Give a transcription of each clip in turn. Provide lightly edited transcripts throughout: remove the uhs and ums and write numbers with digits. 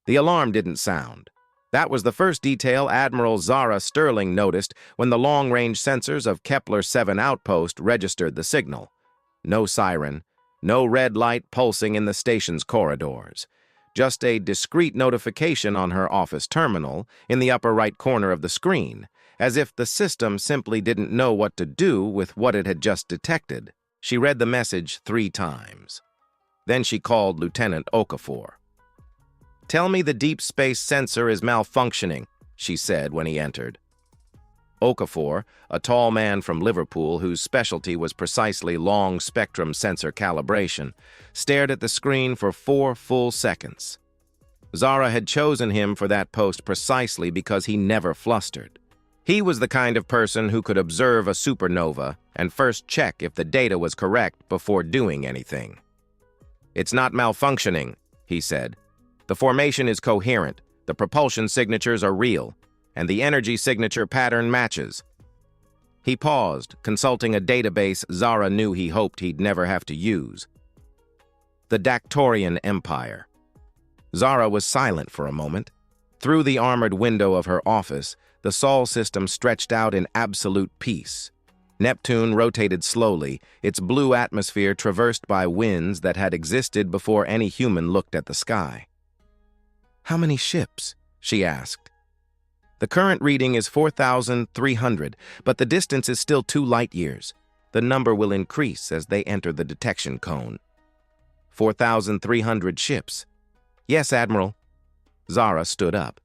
The alarm didn't sound. That was the first detail Admiral Zara Sterling noticed when the long-range sensors of Kepler 7 outpost registered the signal. No siren, no red light pulsing in the station's corridors. Just a discrete notification on her office terminal in the upper right corner of the screen, as if the system simply didn't know what to do with what it had just detected. She read the message 3 times. Then she called Lieutenant Okafor. "Tell me the deep space sensor is malfunctioning," she said when he entered. Okafor, a tall man from Liverpool whose specialty was precisely long-spectrum sensor calibration, stared at the screen for 4 full seconds. Zara had chosen him for that post precisely because he never flustered. He was the kind of person who could observe a supernova and first check if the data was correct before doing anything. "It's not malfunctioning," he said. "The formation is coherent, the propulsion signatures are real, and the energy signature pattern matches." He paused, consulting a database Zara knew he hoped he'd never have to use. The Dactorian Empire. Zara was silent for a moment. Through the armored window of her office, the Sol system stretched out in absolute peace. Neptune rotated slowly, its blue atmosphere traversed by winds that had existed before any human looked at the sky. "How many ships?" she asked. "The current reading is 4,300, but the distance is still 2 light-years. The number will increase as they enter the detection cone." 4,300 ships. "Yes, Admiral." Zara stood up.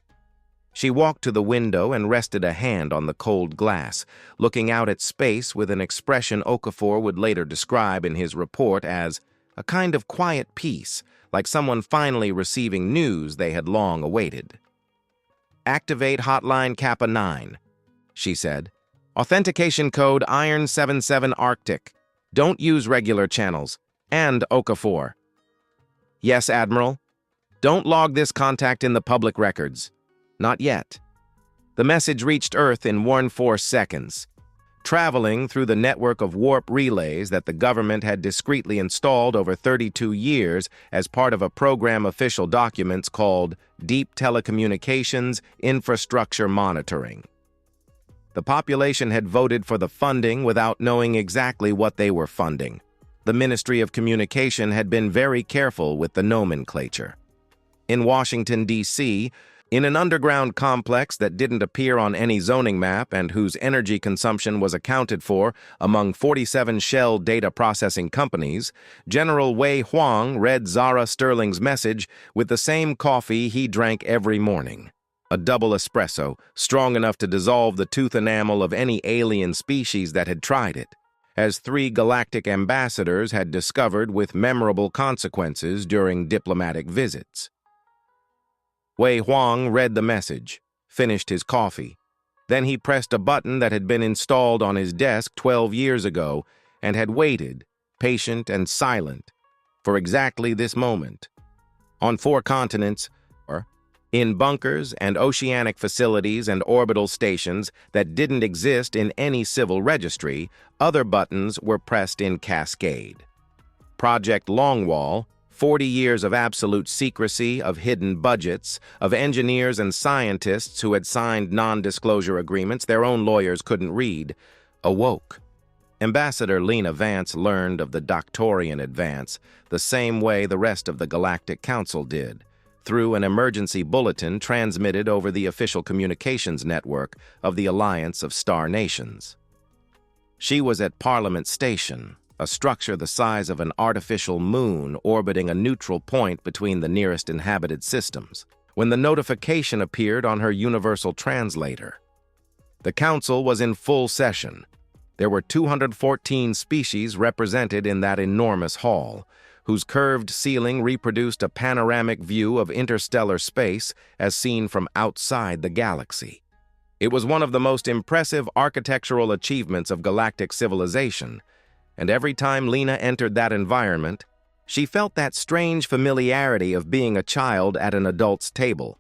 She walked to the window and rested a hand on the cold glass, looking out at space with an expression Okafor would later describe in his report as a kind of quiet peace, like someone finally receiving news they had long awaited. "Activate hotline Kappa 9, she said. "Authentication code Iron 77 Arctic. Don't use regular channels. And Okafor." "Yes, Admiral." "Don't log this contact in the public records." "Not yet." The message reached Earth in 14 seconds. Traveling through the network of warp relays that the government had discreetly installed over 32 years as part of a program official documents called Deep Telecommunications Infrastructure Monitoring. The population had voted for the funding without knowing exactly what they were funding. The Ministry of Communication had been very careful with the nomenclature. In Washington, D.C., in an underground complex that didn't appear on any zoning map and whose energy consumption was accounted for among 47 shell data processing companies, General Wei Huang read Zara Sterling's message with the same coffee he drank every morning. A double espresso, strong enough to dissolve the tooth enamel of any alien species that had tried it, as 3 galactic ambassadors had discovered with memorable consequences during diplomatic visits. Wei Huang read the message, finished his coffee. Then he pressed a button that had been installed on his desk 12 years ago and had waited, patient and silent, for exactly this moment. On 4 continents, in bunkers and oceanic facilities and orbital stations that didn't exist in any civil registry, other buttons were pressed in cascade. Project Longwall, 40 years of absolute secrecy, of hidden budgets, of engineers and scientists who had signed non-disclosure agreements their own lawyers couldn't read, awoke. Ambassador Lena Vance learned of the Dactorian advance the same way the rest of the Galactic Council did, through an emergency bulletin transmitted over the official communications network of the Alliance of Star Nations. She was at Parliament Station, a structure the size of an artificial moon orbiting a neutral point between the nearest inhabited systems, when the notification appeared on her universal translator. The Council was in full session. There were 214 species represented in that enormous hall, whose curved ceiling reproduced a panoramic view of interstellar space as seen from outside the galaxy. It was one of the most impressive architectural achievements of galactic civilization, and every time Lena entered that environment, she felt that strange familiarity of being a child at an adult's table.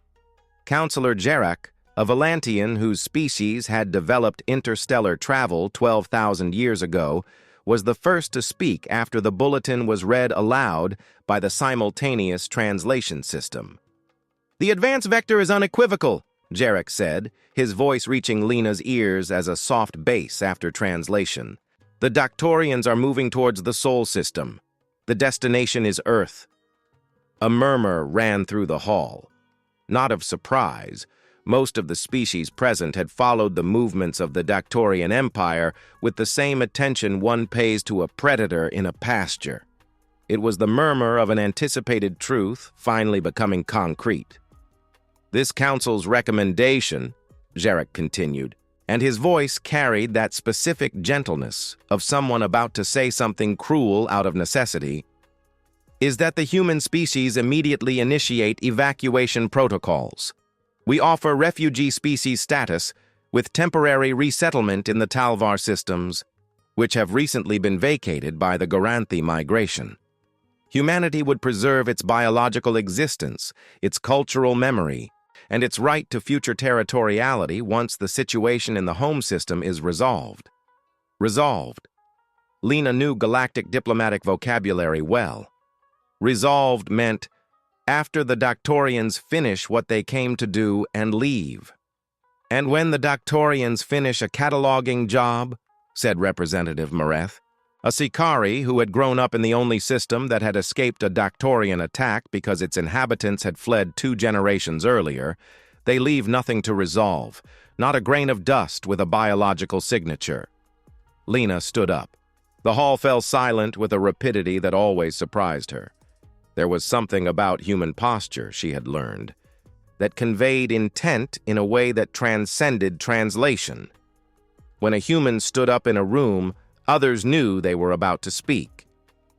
Counselor Jerak, a Valantian whose species had developed interstellar travel 12,000 years ago, was the first to speak after the bulletin was read aloud by the simultaneous translation system. The advance vector is unequivocal, Jarek said, his voice reaching Lena's ears as a soft bass after translation. The Doctorians are moving towards the Sol system. The destination is Earth. A murmur ran through the hall. Not of surprise. Most of the species present had followed the movements of the Doctorian Empire with the same attention one pays to a predator in a pasture. It was the murmur of an anticipated truth finally becoming concrete. This council's recommendation, Jarek continued, and his voice carried that specific gentleness of someone about to say something cruel out of necessity, is that the human species immediately initiate evacuation protocols. We offer refugee species status with temporary resettlement in the Talvar systems, which have recently been vacated by the Garanthi migration. Humanity would preserve its biological existence, its cultural memory, and its right to future territoriality once the situation in the home system is resolved. Resolved. Lena knew galactic diplomatic vocabulary well. Resolved meant after the Doctorians finish what they came to do and leave. And when the Doctorians finish a cataloging job, said Representative Mareth, a Sikari who had grown up in the only system that had escaped a Doctorian attack because its inhabitants had fled 2 generations earlier, they leave nothing to resolve, not a grain of dust with a biological signature. Lena stood up. The hall fell silent with a rapidity that always surprised her. There was something about human posture, she had learned, that conveyed intent in a way that transcended translation. When a human stood up in a room, others knew they were about to speak.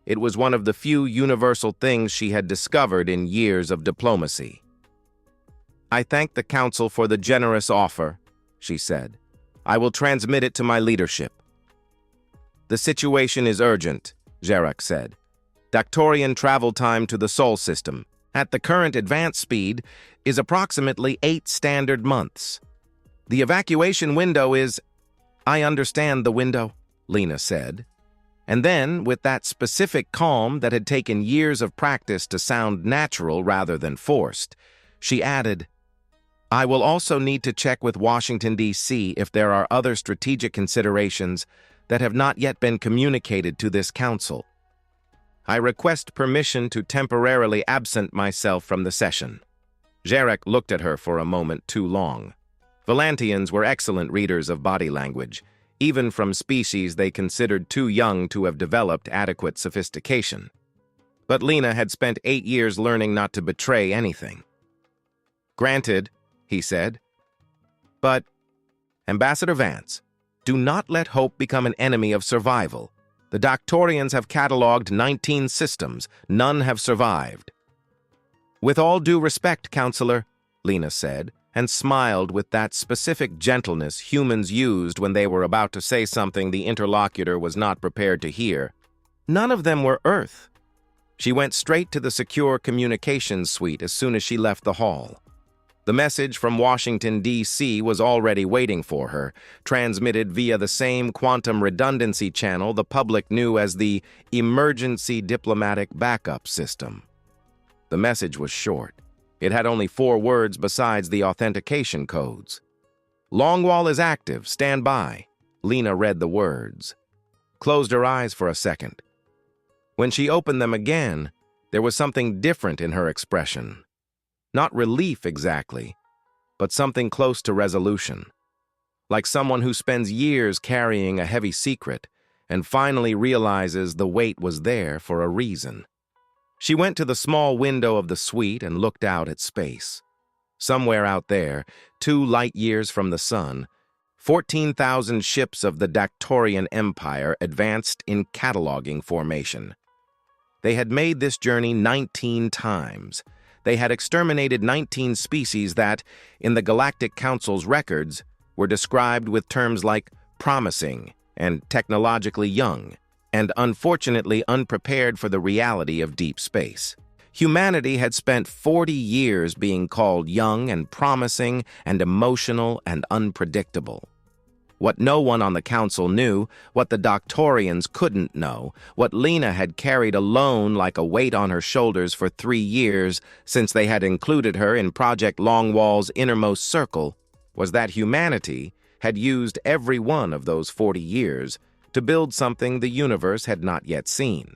It was one of the few universal things she had discovered in years of diplomacy. I thank the Council for the generous offer, she said. I will transmit it to my leadership. The situation is urgent, Jarek said. Doctorian travel time to the Sol system, at the current advance speed, is approximately 8 standard months. The evacuation window is... I understand the window, Lena said. And then, with that specific calm that had taken years of practice to sound natural rather than forced, she added, I will also need to check with Washington, D.C. if there are other strategic considerations that have not yet been communicated to this council. I request permission to temporarily absent myself from the session. Jarek looked at her for a moment too long. Volantians were excellent readers of body language, even from species they considered too young to have developed adequate sophistication. But Lena had spent 8 years learning not to betray anything. Granted, he said. But, Ambassador Vance, do not let hope become an enemy of survival. The Doctorians have catalogued 19 systems. None have survived. With all due respect, Counselor, Lena said, and smiled with that specific gentleness humans used when they were about to say something the interlocutor was not prepared to hear. None of them were Earth. She went straight to the secure communications suite as soon as she left the hall. The message from Washington, D.C. was already waiting for her, transmitted via the same quantum redundancy channel the public knew as the Emergency Diplomatic Backup System. The message was short. It had only 4 words besides the authentication codes. Longwall is active, stand by. Lena read the words. Closed her eyes for a second. When she opened them again, there was something different in her expression. Not relief exactly, but something close to resolution. Like someone who spends years carrying a heavy secret and finally realizes the weight was there for a reason. She went to the small window of the suite and looked out at space. Somewhere out there, 2 light years from the sun, 14,000 ships of the Doctorian Empire advanced in cataloging formation. They had made this journey 19 times. They had exterminated 19 species that, in the Galactic Council's records, were described with terms like promising and technologically young, and unfortunately unprepared for the reality of deep space. Humanity had spent 40 years being called young and promising and emotional and unpredictable. What no one on the council knew, what the Doctorians couldn't know, what Lena had carried alone like a weight on her shoulders for 3 years since they had included her in Project Longwall's innermost circle, was that humanity had used every one of those 40 years to build something the universe had not yet seen.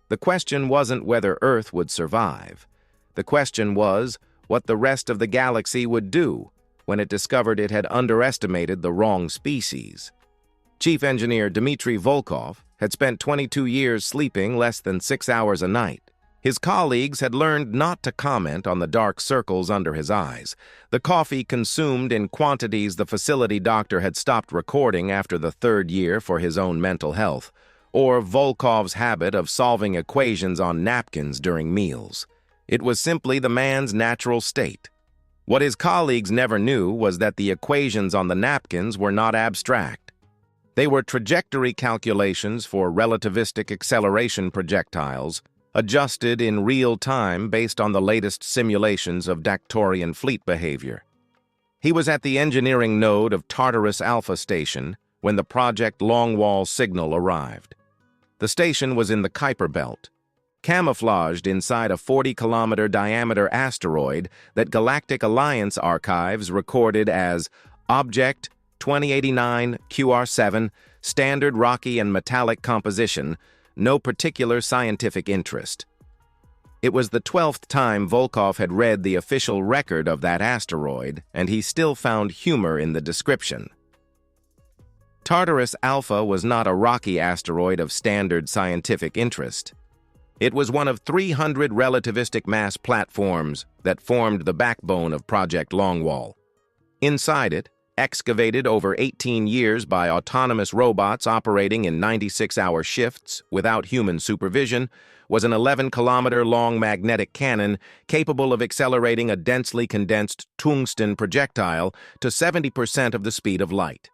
The question wasn't whether Earth would survive. The question was what the rest of the galaxy would do when it discovered it had underestimated the wrong species. Chief Engineer Dmitry Volkov had spent 22 years sleeping less than 6 hours a night. His colleagues had learned not to comment on the dark circles under his eyes, the coffee consumed in quantities the facility doctor had stopped recording after the 3rd year for his own mental health, or Volkov's habit of solving equations on napkins during meals. It was simply the man's natural state. What his colleagues never knew was that the equations on the napkins were not abstract. They were trajectory calculations for relativistic acceleration projectiles, adjusted in real time based on the latest simulations of Dactorian fleet behavior. He was at the engineering node of Tartarus Alpha Station when the Project Longwall signal arrived. The station was in the Kuiper Belt, camouflaged inside a 40-kilometer diameter asteroid that Galactic Alliance archives recorded as Object 2089 QR7, standard rocky and metallic composition, no particular scientific interest. It was the 12th time Volkov had read the official record of that asteroid, and he still found humor in the description. Tartarus Alpha was not a rocky asteroid of standard scientific interest. It was one of 300 relativistic mass platforms that formed the backbone of Project Longwall. Inside it, excavated over 18 years by autonomous robots operating in 96-hour shifts without human supervision, was an 11-kilometer-long magnetic cannon capable of accelerating a densely condensed tungsten projectile to 70% of the speed of light.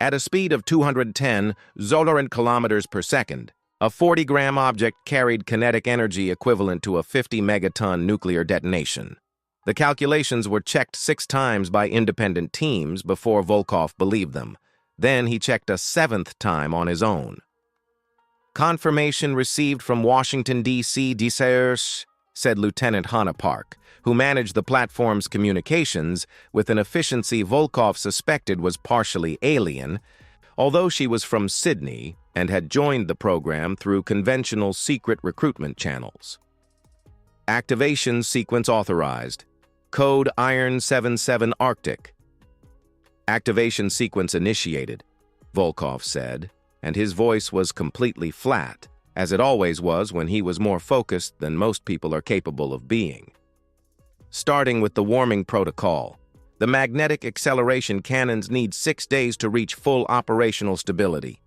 At a speed of 210 Zollern kilometers per second, a 40-gram object carried kinetic energy equivalent to a 50-megaton nuclear detonation. The calculations were checked 6 times by independent teams before Volkov believed them. Then he checked a 7th time on his own. Confirmation received from Washington, D.C. DCERS, said Lieutenant Hannah Park, who managed the platform's communications with an efficiency Volkov suspected was partially alien, although she was from Sydney and had joined the program through conventional secret recruitment channels. Activation sequence authorized. Code Iron 77 Arctic. Activation sequence initiated, Volkov said, and his voice was completely flat, as it always was when he was more focused than most people are capable of being. Starting with the warming protocol, the magnetic acceleration cannons need 6 days to reach full operational stability.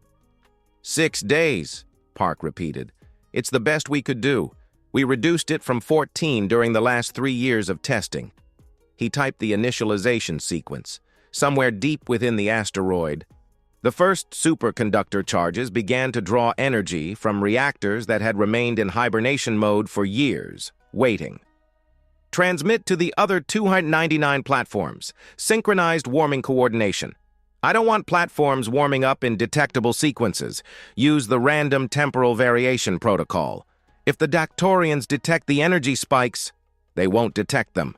6 days, Park repeated. It's the best we could do. We reduced it from 14 during the last 3 years of testing. He typed the initialization sequence. Somewhere deep within the asteroid, the first superconductor charges began to draw energy from reactors that had remained in hibernation mode for years, waiting. Transmit to the other 299 platforms. Synchronized warming coordination. I don't want platforms warming up in detectable sequences. Use the random temporal variation protocol. If the Dactorians detect the energy spikes, they won't detect them.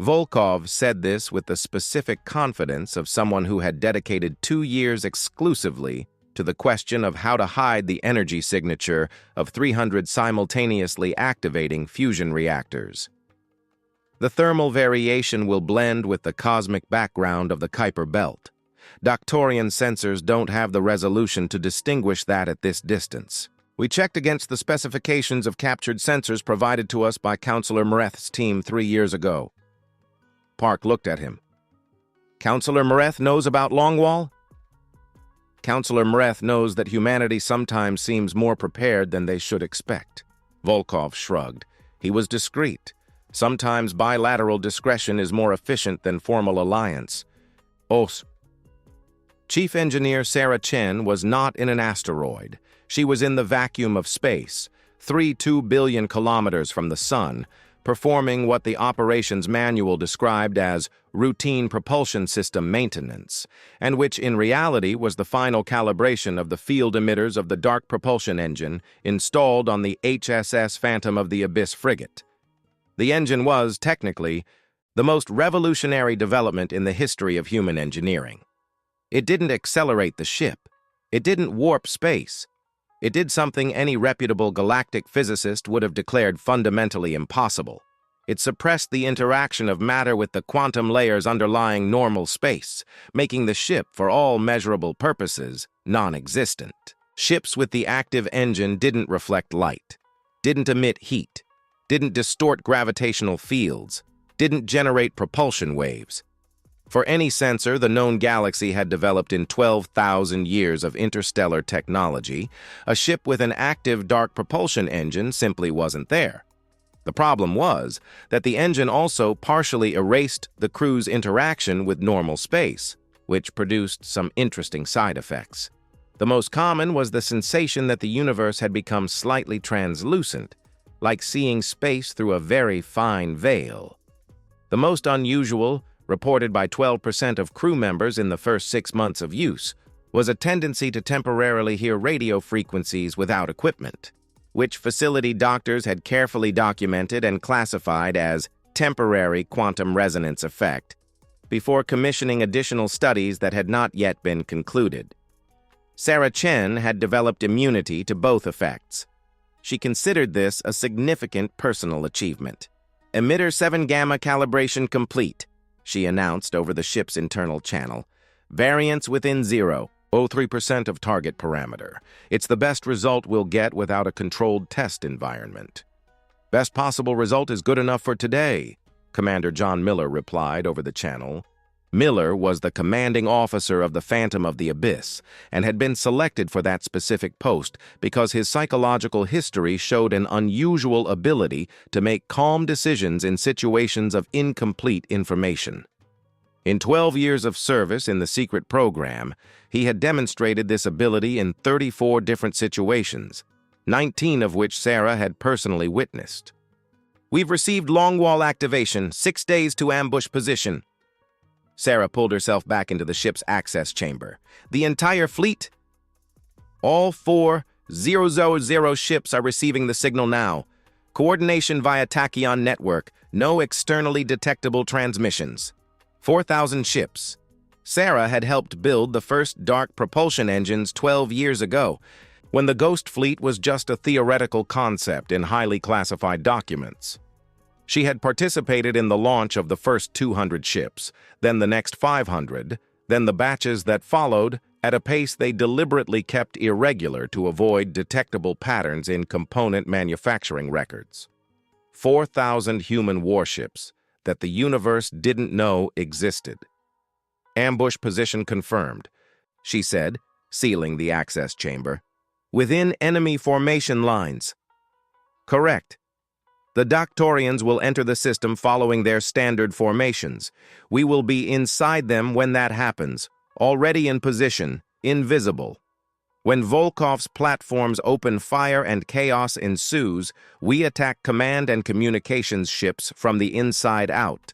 Volkov said this with the specific confidence of someone who had dedicated 2 years exclusively to the question of how to hide the energy signature of 300 simultaneously activating fusion reactors. The thermal variation will blend with the cosmic background of the Kuiper Belt. Dactorian sensors don't have the resolution to distinguish that at this distance. We checked against the specifications of captured sensors provided to us by Counselor Mareth's team 3 years ago. Park looked at him. Counselor Mareth knows about Longwall? Counselor Mareth knows that humanity sometimes seems more prepared than they should expect. Volkov shrugged. He was discreet. Sometimes bilateral discretion is more efficient than formal alliance. Os. Chief Engineer Sarah Chen was not in an asteroid. She was in the vacuum of space, 2 billion kilometers from the sun, performing what the operations manual described as routine propulsion system maintenance, and which in reality was the final calibration of the field emitters of the dark propulsion engine installed on the HSS Phantom of the Abyss frigate. The engine was, technically, the most revolutionary development in the history of human engineering. It didn't accelerate the ship. It didn't warp space. It did something any reputable galactic physicist would have declared fundamentally impossible. It suppressed the interaction of matter with the quantum layers underlying normal space, making the ship, for all measurable purposes, non-existent. Ships with the active engine didn't reflect light, didn't emit heat, didn't distort gravitational fields, didn't generate propulsion waves. For any sensor the known galaxy had developed in 12,000 years of interstellar technology, a ship with an active dark propulsion engine simply wasn't there. The problem was that the engine also partially erased the crew's interaction with normal space, which produced some interesting side effects. The most common was the sensation that the universe had become slightly translucent, like seeing space through a very fine veil. The most unusual, reported by 12% of crew members in the first 6 months of use, was a tendency to temporarily hear radio frequencies without equipment, which facility doctors had carefully documented and classified as temporary quantum resonance effect, before commissioning additional studies that had not yet been concluded. Sarah Chen had developed immunity to both effects. She considered this a significant personal achievement. Emitter 7 gamma calibration complete, she announced over the ship's internal channel. Variance within 0.03% of target parameter. It's the best result we'll get without a controlled test environment. Best possible result is good enough for today, Commander John Miller replied over the channel. Miller was the commanding officer of the Phantom of the Abyss and had been selected for that specific post because his psychological history showed an unusual ability to make calm decisions in situations of incomplete information. In 12 years of service in the secret program, he had demonstrated this ability in 34 different situations, 19 of which Sarah had personally witnessed. We've received longwall activation, 6 days to ambush position. Sarah pulled herself back into the ship's access chamber. The entire fleet? All 4,000 ships are receiving the signal now. Coordination via tachyon network. No externally detectable transmissions. 4,000 ships. Sarah had helped build the first dark propulsion engines 12 years ago, when the Ghost Fleet was just a theoretical concept in highly classified documents. She had participated in the launch of the first 200 ships, then the next 500, then the batches that followed at a pace they deliberately kept irregular to avoid detectable patterns in component manufacturing records. 4,000 human warships that the universe didn't know existed. Ambush position confirmed, she said, sealing the access chamber. Within enemy formation lines. Correct. The Doctorians will enter the system following their standard formations. We will be inside them when that happens, already in position, invisible. When Volkov's platforms open fire and chaos ensues, we attack command and communications ships from the inside out.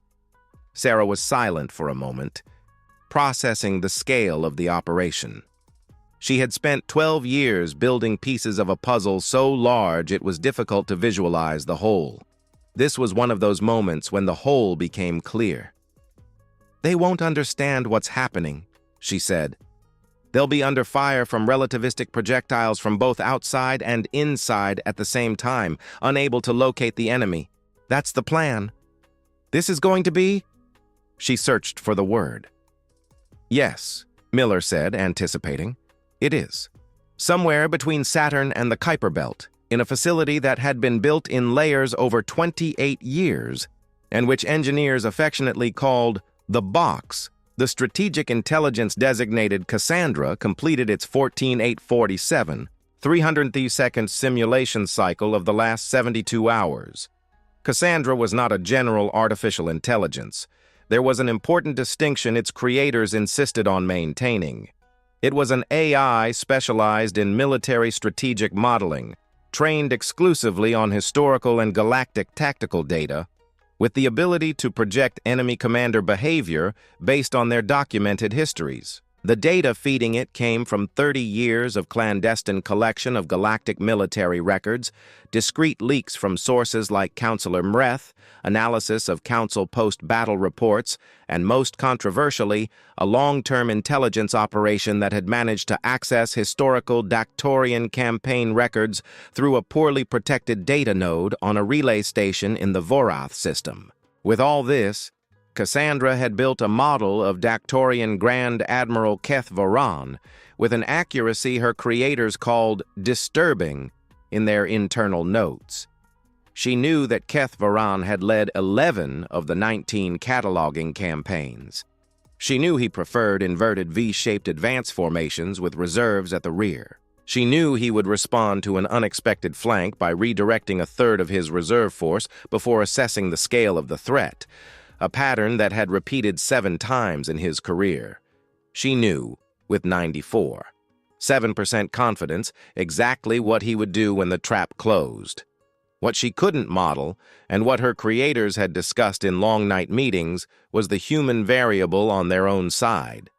Sarah was silent for a moment, processing the scale of the operation. She had spent 12 years building pieces of a puzzle so large it was difficult to visualize the whole. This was one of those moments when the whole became clear. They won't understand what's happening, she said. They'll be under fire from relativistic projectiles from both outside and inside at the same time, unable to locate the enemy. That's the plan. This is going to be? She searched for the word. Yes, Miller said, anticipating. It is. Somewhere between Saturn and the Kuiper Belt, in a facility that had been built in layers over 28 years, and which engineers affectionately called the Box, the strategic intelligence-designated Cassandra completed its 14847, 330-second simulation cycle of the last 72 hours. Cassandra was not a general artificial intelligence. There was an important distinction its creators insisted on maintaining. It was an AI specialized in military strategic modeling, trained exclusively on historical and galactic tactical data, with the ability to project enemy commander behavior based on their documented histories. The data feeding it came from 30 years of clandestine collection of galactic military records, discrete leaks from sources like Counselor Mreth, analysis of Council post-battle reports, and most controversially, a long-term intelligence operation that had managed to access historical Dactorian campaign records through a poorly protected data node on a relay station in the Vorath system. With all this, Cassandra had built a model of Dactorian Grand Admiral Keth Varan with an accuracy her creators called disturbing in their internal notes. She knew that Keth Varan had led 11 of the 19 cataloging campaigns. She knew he preferred inverted V-shaped advance formations with reserves at the rear. She knew he would respond to an unexpected flank by redirecting a third of his reserve force before assessing the scale of the threat, a pattern that had repeated 7 times in his career. She knew, with 7% confidence, exactly what he would do when the trap closed. What she couldn't model, and what her creators had discussed in long night meetings, was the human variable on their own side.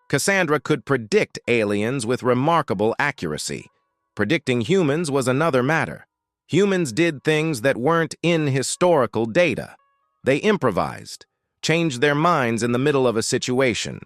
Cassandra could predict aliens with remarkable accuracy. Predicting humans was another matter. Humans did things that weren't in historical data. They improvised, changed their minds in the middle of a situation,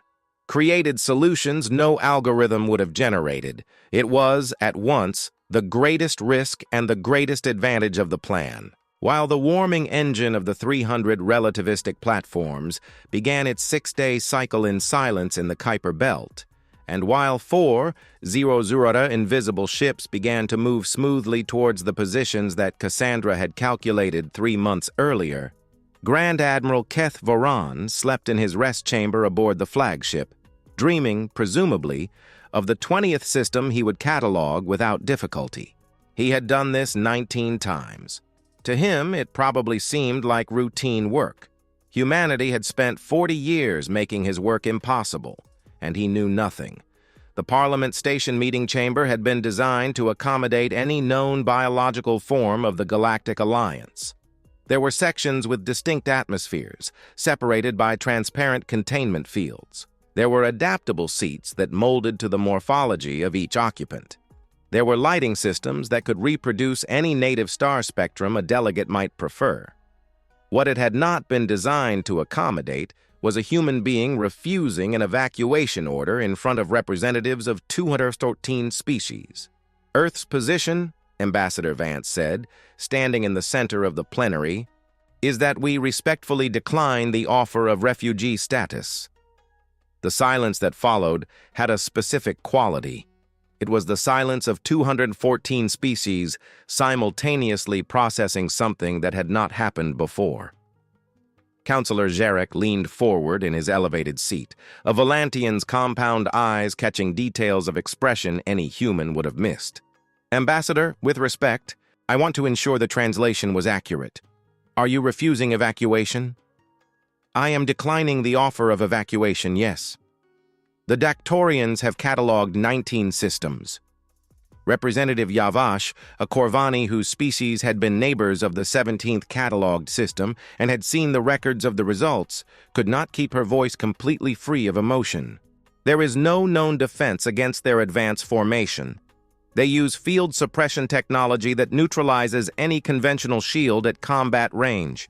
created solutions no algorithm would have generated. It was, at once, the greatest risk and the greatest advantage of the plan. While the warming engine of the 300 relativistic platforms began its 6-day cycle in silence in the Kuiper Belt, and while 4 Zero-Zurata invisible ships began to move smoothly towards the positions that Cassandra had calculated 3 months earlier, Grand Admiral Keth Varan slept in his rest chamber aboard the flagship, dreaming, presumably, of the 20th system he would catalog without difficulty. He had done this 19 times. To him, it probably seemed like routine work. Humanity had spent 40 years making his work impossible, and he knew nothing. The Parliament Station meeting chamber had been designed to accommodate any known biological form of the Galactic Alliance. There were sections with distinct atmospheres, separated by transparent containment fields. There were adaptable seats that molded to the morphology of each occupant. There were lighting systems that could reproduce any native star spectrum a delegate might prefer. What it had not been designed to accommodate was a human being refusing an evacuation order in front of representatives of 213 species. Earth's position, Ambassador Vance said, standing in the center of the plenary, is that we respectfully decline the offer of refugee status. The silence that followed had a specific quality. It was the silence of 214 species simultaneously processing something that had not happened before. Counselor Jarek leaned forward in his elevated seat, a Volantian's compound eyes catching details of expression any human would have missed. Ambassador, with respect, I want to ensure the translation was accurate. Are you refusing evacuation? I am declining the offer of evacuation, yes. The Dactorians have cataloged 19 systems. Representative Yavash, a Corvani whose species had been neighbors of the 17th cataloged system and had seen the records of the results, could not keep her voice completely free of emotion. There is no known defense against their advance formation. They use field suppression technology that neutralizes any conventional shield at combat range.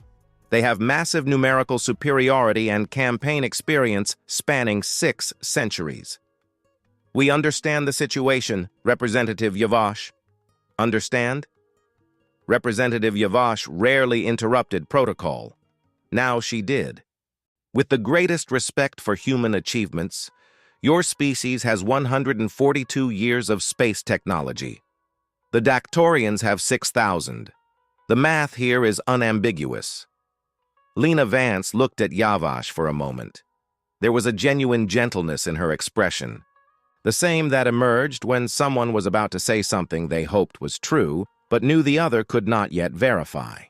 They have massive numerical superiority and campaign experience spanning 6 centuries. We understand the situation, Representative Yavash. Understand? Representative Yavash rarely interrupted protocol. Now she did. With the greatest respect for human achievements, your species has 142 years of space technology. The Dactorians have 6,000. The math here is unambiguous. Lena Vance looked at Yavash for a moment. There was a genuine gentleness in her expression, the same that emerged when someone was about to say something they hoped was true, but knew the other could not yet verify.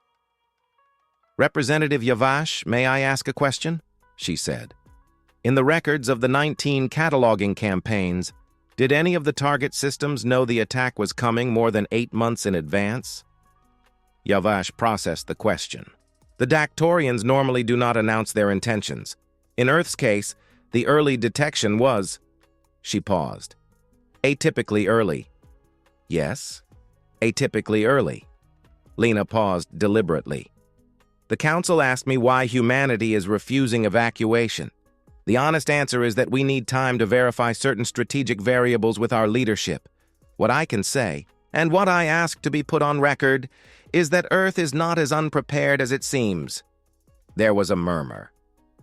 Representative Yavash, may I ask a question? She said. In the records of the 19 cataloging campaigns, Did any of the target systems know the attack was coming more than 8 months in advance? Yavash processed the question. The Dactorians normally do not announce their intentions. In Earth's case, the early detection was... She paused. Atypically early. Yes, atypically early. Lena paused deliberately. The Council asked me why humanity is refusing evacuation. The honest answer is that we need time to verify certain strategic variables with our leadership. What I can say, and what I ask to be put on record, is that Earth is not as unprepared as it seems. There was a murmur.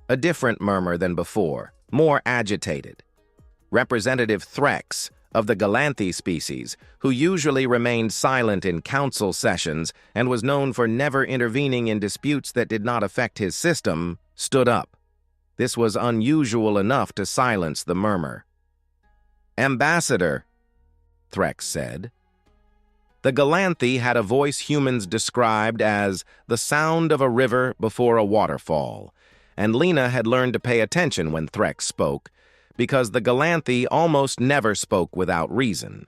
A different murmur than before, more agitated. Representative Threx, of the Galanthi species, who usually remained silent in council sessions and was known for never intervening in disputes that did not affect his system, stood up. This was unusual enough to silence the murmur. "Ambassador," Threx said. The Galanthi had a voice humans described as the sound of a river before a waterfall, and Lena had learned to pay attention when Threx spoke, because the Galanthi almost never spoke without reason.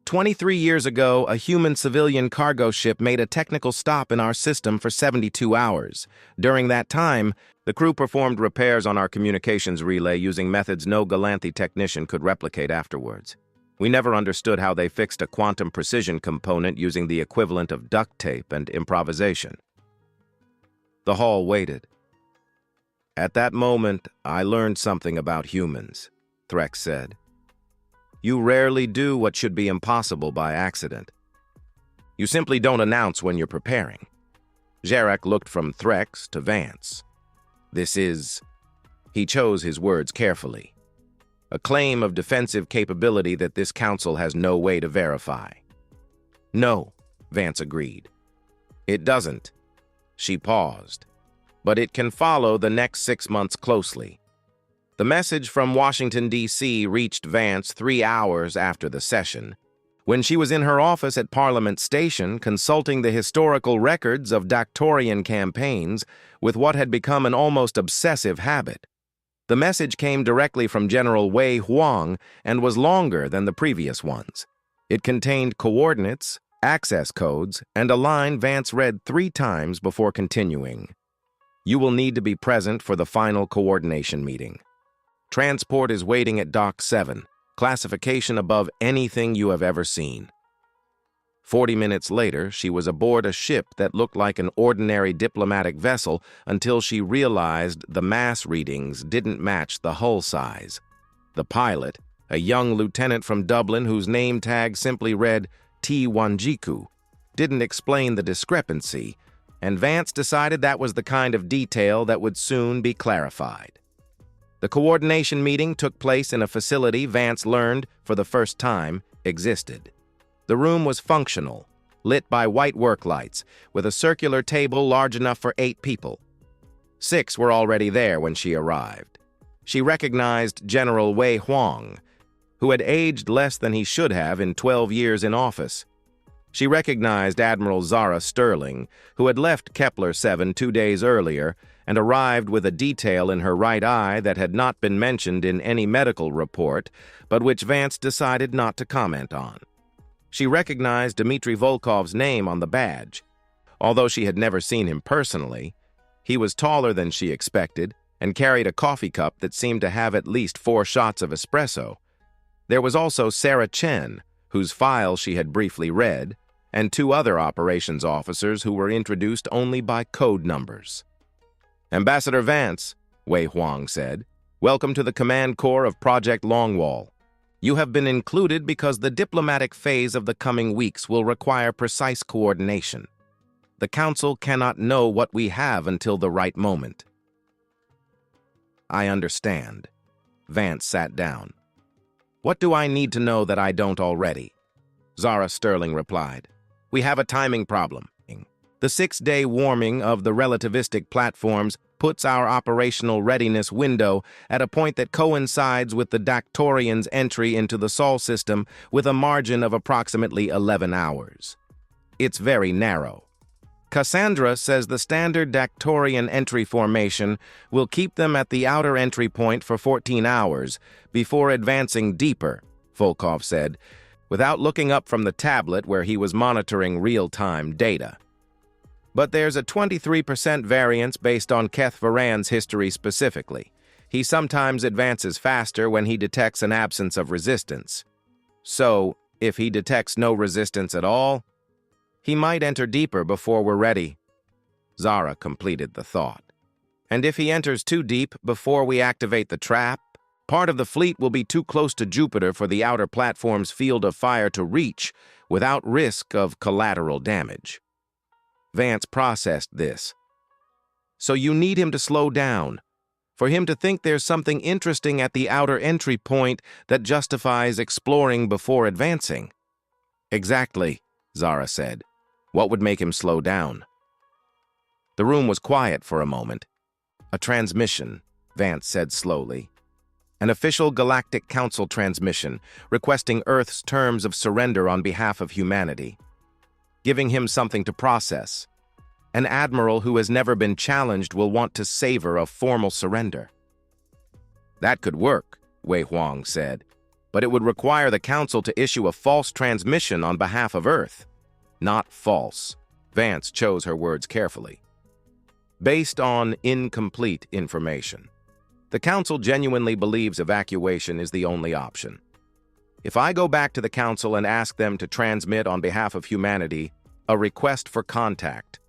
23 years ago, a human civilian cargo ship made a technical stop in our system for 72 hours. During that time, the crew performed repairs on our communications relay using methods no Galanthi technician could replicate afterwards. We never understood how they fixed a quantum precision component using the equivalent of duct tape and improvisation. The hall waited. At that moment, I learned something about humans, Threx said. You rarely do what should be impossible by accident. You simply don't announce when you're preparing. Jarek looked from Threx to Vance. This is, he chose his words carefully, a claim of defensive capability that this council has no way to verify. No, Vance agreed. It doesn't. She paused. But it can follow the next 6 months closely. The message from Washington, D.C. reached Vance 3 hours after the session, when she was in her office at Parliament Station consulting the historical records of Dactorian campaigns with what had become an almost obsessive habit. The message came directly from General Wei Huang and was longer than the previous ones. It contained coordinates, access codes, and a line Vance read 3 times before continuing. You will need to be present for the final coordination meeting. Transport is waiting at Dock 7, classification above anything you have ever seen. 40 minutes later, she was aboard a ship that looked like an ordinary diplomatic vessel until she realized the mass readings didn't match the hull size. The pilot, a young lieutenant from Dublin whose name tag simply read T. Wanjiku, didn't explain the discrepancy, and Vance decided that was the kind of detail that would soon be clarified. The coordination meeting took place in a facility Vance learned, for the first time, existed. The room was functional, lit by white work lights, with a circular table large enough for 8 people. 6 were already there when she arrived. She recognized General Wei Huang, who had aged less than he should have in 12 years in office. She recognized Admiral Zara Sterling, who had left Kepler 7 2 days earlier and arrived with a detail in her right eye that had not been mentioned in any medical report, but which Vance decided not to comment on. She recognized Dmitry Volkov's name on the badge. Although she had never seen him personally, he was taller than she expected and carried a coffee cup that seemed to have at least 4 shots of espresso. There was also Sarah Chen, whose file she had briefly read, and 2 other operations officers who were introduced only by code numbers. Ambassador Vance, Wei Huang said, welcome to the Command Corps of Project Longwall. You have been included because the diplomatic phase of the coming weeks will require precise coordination. The Council cannot know what we have until the right moment. I understand. Vance sat down. What do I need to know that I don't already? Zara Sterling replied. We have a timing problem. The 6-day warming of the relativistic platforms puts our operational readiness window at a point that coincides with the Dactorians' entry into the Sol system with a margin of approximately 11 hours. It's very narrow. Cassandra says the standard Dactorian entry formation will keep them at the outer entry point for 14 hours before advancing deeper, Volkov said, without looking up from the tablet where he was monitoring real-time data. But there's a 23% variance based on Keth Varan's history specifically. He sometimes advances faster when he detects an absence of resistance. So, if he detects no resistance at all, he might enter deeper before we're ready. Zara completed the thought. And if he enters too deep before we activate the trap, part of the fleet will be too close to Jupiter for the outer platform's field of fire to reach without risk of collateral damage. Vance processed this. So you need him to slow down, for him to think there's something interesting at the outer entry point that justifies exploring before advancing. Exactly, Zara said. What would make him slow down? The room was quiet for a moment. A transmission, Vance said slowly. An official Galactic Council transmission requesting Earth's terms of surrender on behalf of humanity. Giving him something to process. An admiral who has never been challenged will want to savor a formal surrender. That could work, Wei Huang said, but it would require the Council to issue a false transmission on behalf of Earth. Not false. Vance chose her words carefully. Based on incomplete information. The Council genuinely believes evacuation is the only option. If I go back to the Council and ask them to transmit on behalf of humanity a request for contact,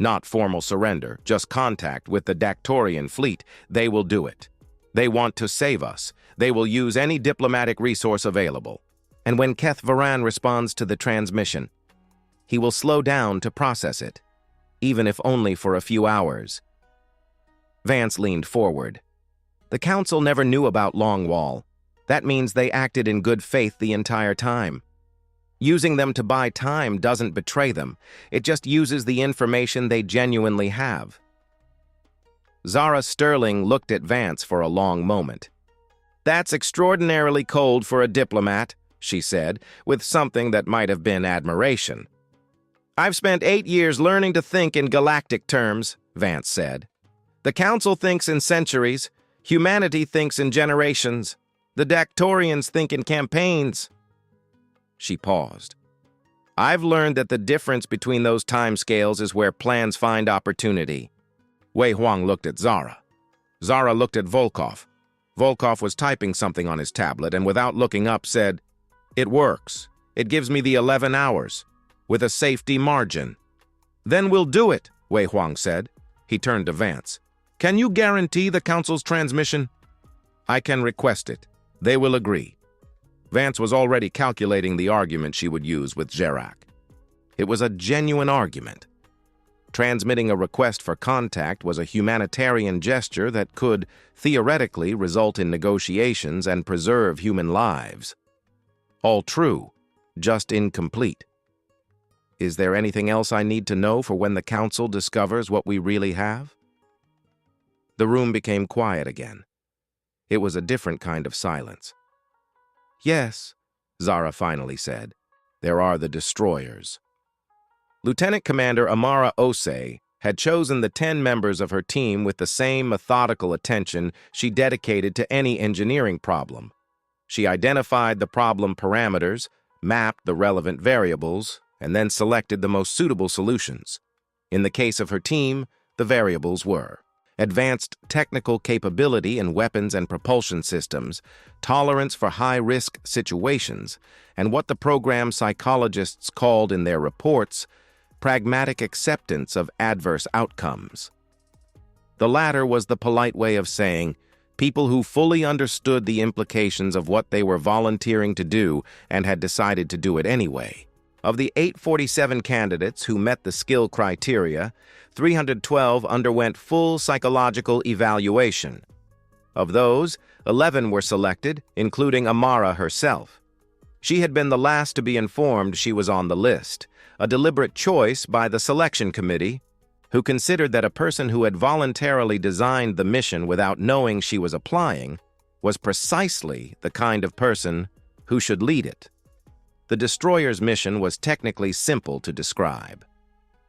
not formal surrender, just contact with the Dactorian fleet, they will do it. They want to save us. They will use any diplomatic resource available. And when Keth Varan responds to the transmission, he will slow down to process it, even if only for a few hours. Vance leaned forward. The Council never knew about Longwall. That means they acted in good faith the entire time. Using them to buy time doesn't betray them. It just uses the information they genuinely have. Zara Sterling looked at Vance for a long moment. That's extraordinarily cold for a diplomat, she said, with something that might have been admiration. I've spent 8 years learning to think in galactic terms, Vance said. The Council thinks in centuries. Humanity thinks in generations. The Dactorians think in campaigns. She paused. I've learned that the difference between those timescales is where plans find opportunity. Wei Huang looked at Zara. Zara looked at Volkov. Volkov was typing something on his tablet and without looking up said, It works. It gives me the 11 hours, with a safety margin. Then we'll do it, Wei Huang said. He turned to Vance. Can you guarantee the Council's transmission? I can request it. They will agree. Vance was already calculating the argument she would use with Gerak. It was a genuine argument. Transmitting a request for contact was a humanitarian gesture that could, theoretically, result in negotiations and preserve human lives. All true, just incomplete. Is there anything else I need to know for when the Council discovers what we really have? The room became quiet again. It was a different kind of silence. Yes, Zara finally said. There are the destroyers. Lieutenant Commander Amara Osei had chosen the 10 members of her team with the same methodical attention she dedicated to any engineering problem. She identified the problem parameters, mapped the relevant variables, and then selected the most suitable solutions. In the case of her team, the variables were advanced technical capability in weapons and propulsion systems, tolerance for high-risk situations, and what the program psychologists called in their reports, pragmatic acceptance of adverse outcomes. The latter was the polite way of saying people who fully understood the implications of what they were volunteering to do and had decided to do it anyway. Of the 847 candidates who met the skill criteria, 312 underwent full psychological evaluation. Of those, 11 were selected, including Amara herself. She had been the last to be informed she was on the list, a deliberate choice by the selection committee, who considered that a person who had voluntarily designed the mission without knowing she was applying was precisely the kind of person who should lead it. The destroyer's mission was technically simple to describe.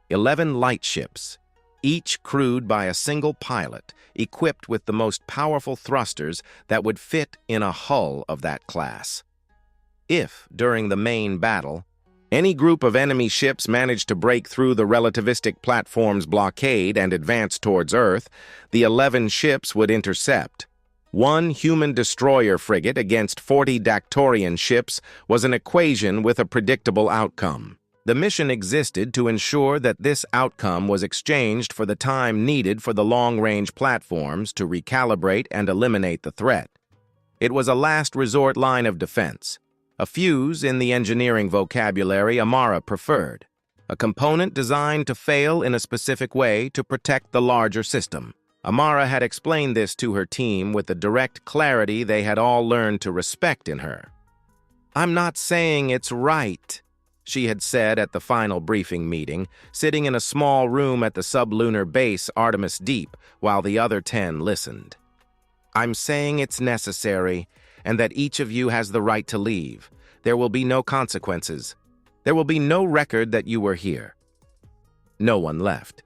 11 light ships, each crewed by a single pilot, equipped with the most powerful thrusters that would fit in a hull of that class. If, during the main battle, any group of enemy ships managed to break through the relativistic platform's blockade and advance towards Earth, the 11 ships would intercept. One human destroyer frigate against 40 Dactorian ships was an equation with a predictable outcome. The mission existed to ensure that this outcome was exchanged for the time needed for the long-range platforms to recalibrate and eliminate the threat. It was a last resort line of defense, a fuse in the engineering vocabulary Armada preferred, a component designed to fail in a specific way to protect the larger system. Armada had explained this to her team with the direct clarity they had all learned to respect in her. "I'm not saying it's right," she had said at the final briefing meeting, sitting in a small room at the sublunar base Artemis Deep while the other 10 listened. "I'm saying it's necessary, and that each of you has the right to leave. There will be no consequences. There will be no record that you were here." No one left.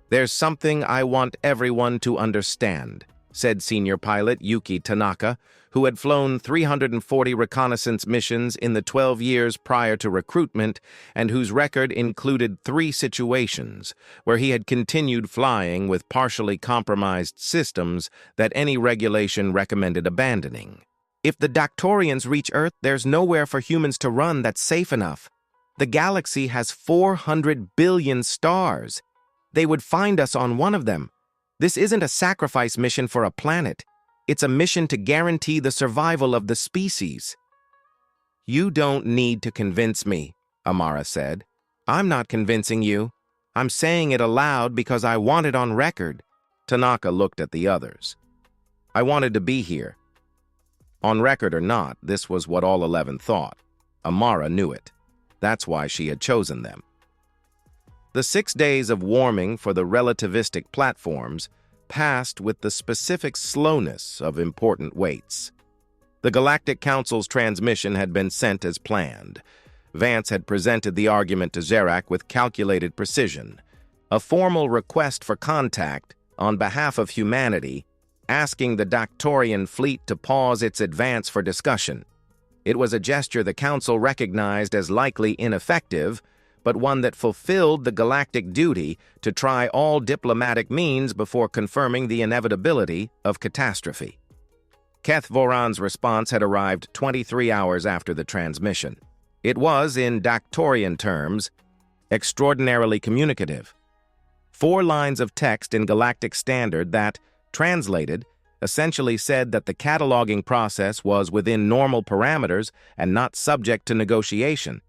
"There's something I want everyone to understand," said senior pilot Yuki Tanaka, who had flown 340 reconnaissance missions in the 12 years prior to recruitment and whose record included 3 situations where he had continued flying with partially compromised systems that any regulation recommended abandoning. "If the Dactorians reach Earth, there's nowhere for humans to run that's safe enough. The galaxy has 400 billion stars. They would find us on one of them. This isn't a sacrifice mission for a planet. It's a mission to guarantee the survival of the species." "You don't need to convince me," Armada said. "I'm not convincing you. I'm saying it aloud because I want it on record." Tanaka looked at the others. "I wanted to be here." On record or not, this was what all 11 thought. Armada knew it. That's why she had chosen them. The 6 days of warming for the relativistic platforms passed with the specific slowness of important weights. The Galactic Council's transmission had been sent as planned. Vance had presented the argument to Zarak with calculated precision. A formal request for contact on behalf of humanity, asking the Dactorian fleet to pause its advance for discussion. It was a gesture the Council recognized as likely ineffective, but one that fulfilled the galactic duty to try all diplomatic means before confirming the inevitability of catastrophe. Keth Voran's response had arrived 23 hours after the transmission. It was, in Dactorian terms, extraordinarily communicative. 4 lines of text in Galactic Standard that, translated, essentially said that the cataloging process was within normal parameters and not subject to negotiation,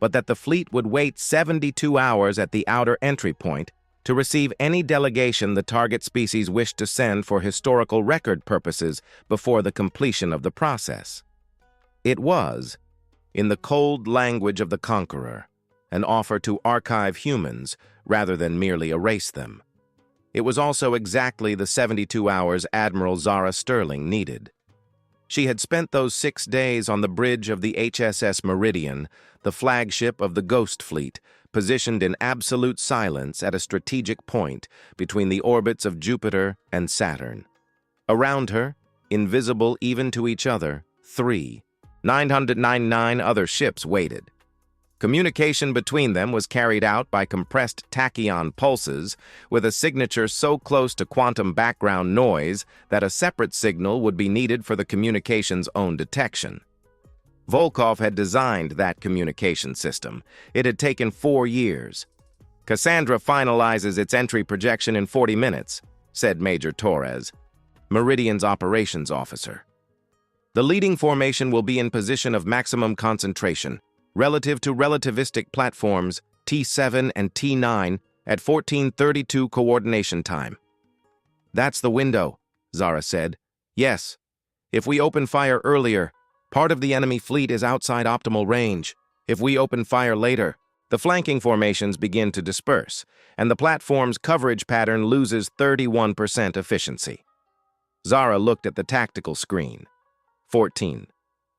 but that the fleet would wait 72 hours at the outer entry point to receive any delegation the target species wished to send for historical record purposes before the completion of the process. It was, in the cold language of the Conqueror, an offer to archive humans rather than merely erase them. It was also exactly the 72 hours Admiral Zara Sterling needed. She had spent those 6 days on the bridge of the HSS Meridian, the flagship of the Ghost Fleet, positioned in absolute silence at a strategic point between the orbits of Jupiter and Saturn. Around her, invisible even to each other, 999 other ships waited. Communication between them was carried out by compressed tachyon pulses with a signature so close to quantum background noise that a separate signal would be needed for the communication's own detection. Volkov had designed that communication system. It had taken 4 years. "Cassandra finalizes its entry projection in 40 minutes, said Major Torres, Meridian's operations officer. "The leading formation will be in position of maximum concentration, relative to relativistic platforms T7 and T9 at 1432 coordination time." "That's the window," Zara said. "Yes. If we open fire earlier, part of the enemy fleet is outside optimal range. If we open fire later, the flanking formations begin to disperse, and the platform's coverage pattern loses 31% efficiency." Zara looked at the tactical screen. 14.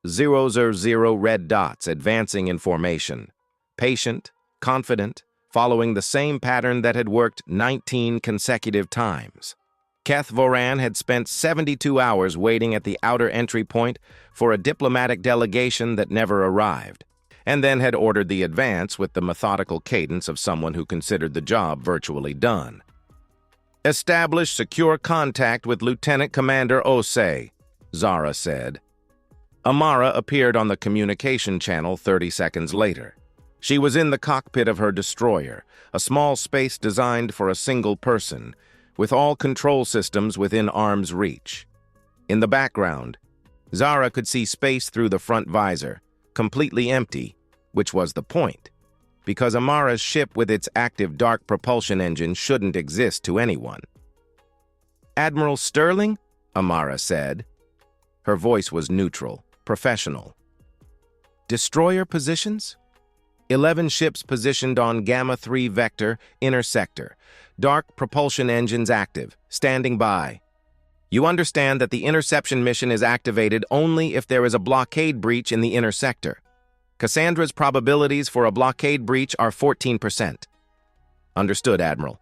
000 red dots advancing in formation. Patient, confident, following the same pattern that had worked 19 consecutive times. Keth Voran had spent 72 hours waiting at the outer entry point for a diplomatic delegation that never arrived, and then had ordered the advance with the methodical cadence of someone who considered the job virtually done. "Establish secure contact with Lieutenant Commander Osei," Zara said. Amara appeared on the communication channel 30 seconds later. She was in the cockpit of her destroyer, a small space designed for a single person, with all control systems within arm's reach. In the background, Zara could see space through the front visor, completely empty, which was the point, because Amara's ship with its active dark propulsion engine shouldn't exist to anyone. "Admiral Sterling?" Amara said. Her voice was neutral, professional. "Destroyer positions?" 11 ships positioned on Gamma 3 Vector, inner sector. Dark propulsion engines active, standing by. You understand that the interception mission is activated only if there is a blockade breach in the inner sector. Cassandra's probabilities for a blockade breach are 14%. Understood, Admiral.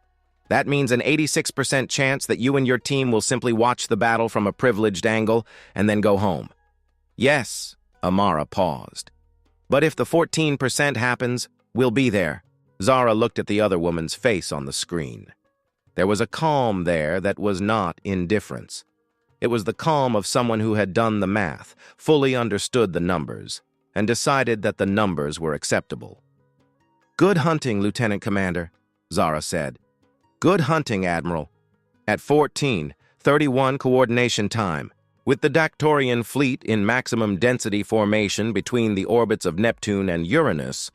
That means an 86% chance that you and your team will simply watch the battle from a privileged angle and then go home. Yes, Amara paused. But if the 14% happens, we'll be there. Zara looked at the other woman's face on the screen. There was a calm there that was not indifference. It was the calm of someone who had done the math, fully understood the numbers, and decided that the numbers were acceptable. "Good hunting, Lieutenant Commander," Zara said. "Good hunting, Admiral. At 14:31 coordination time, with the Dactorian fleet in maximum density formation between the orbits of Neptune and Uranus,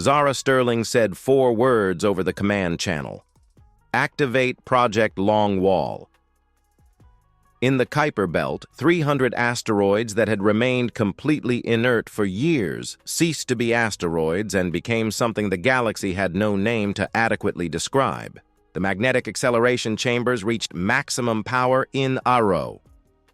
Zara Sterling said 4 words over the command channel. Activate Project Long Wall. In the Kuiper Belt, 300 asteroids that had remained completely inert for years ceased to be asteroids and became something the galaxy had no name to adequately describe. The magnetic acceleration chambers reached maximum power in Aro.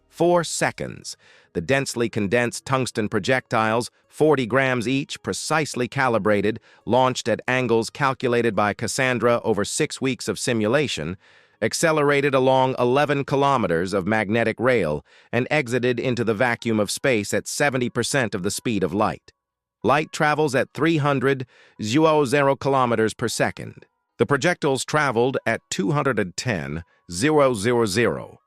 4 seconds. The densely condensed tungsten projectiles, 40 grams each, precisely calibrated, launched at angles calculated by Cassandra over 6 weeks of simulation, accelerated along 11 kilometers of magnetic rail, and exited into the vacuum of space at 70% of the speed of light. Light travels at 300 kilometers per second. The projectiles traveled at 210,000.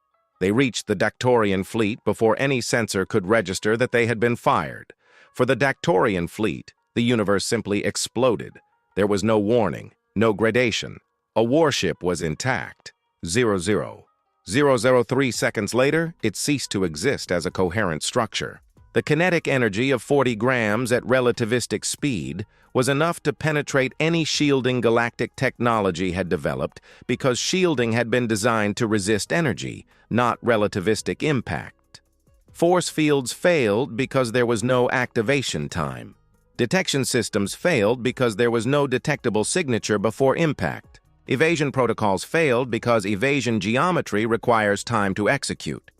They reached the Dactorian fleet before any sensor could register that they had been fired. For the Dactorian fleet, the universe simply exploded. There was no warning, no gradation. A warship was intact. 0.003 seconds later, it ceased to exist as a coherent structure. The kinetic energy of 40 grams at relativistic speed was enough to penetrate any shielding galactic technology had developed because shielding had been designed to resist energy, not relativistic impact. Force fields failed because there was no activation time. Detection systems failed because there was no detectable signature before impact. Evasion protocols failed because evasion geometry requires time to execute.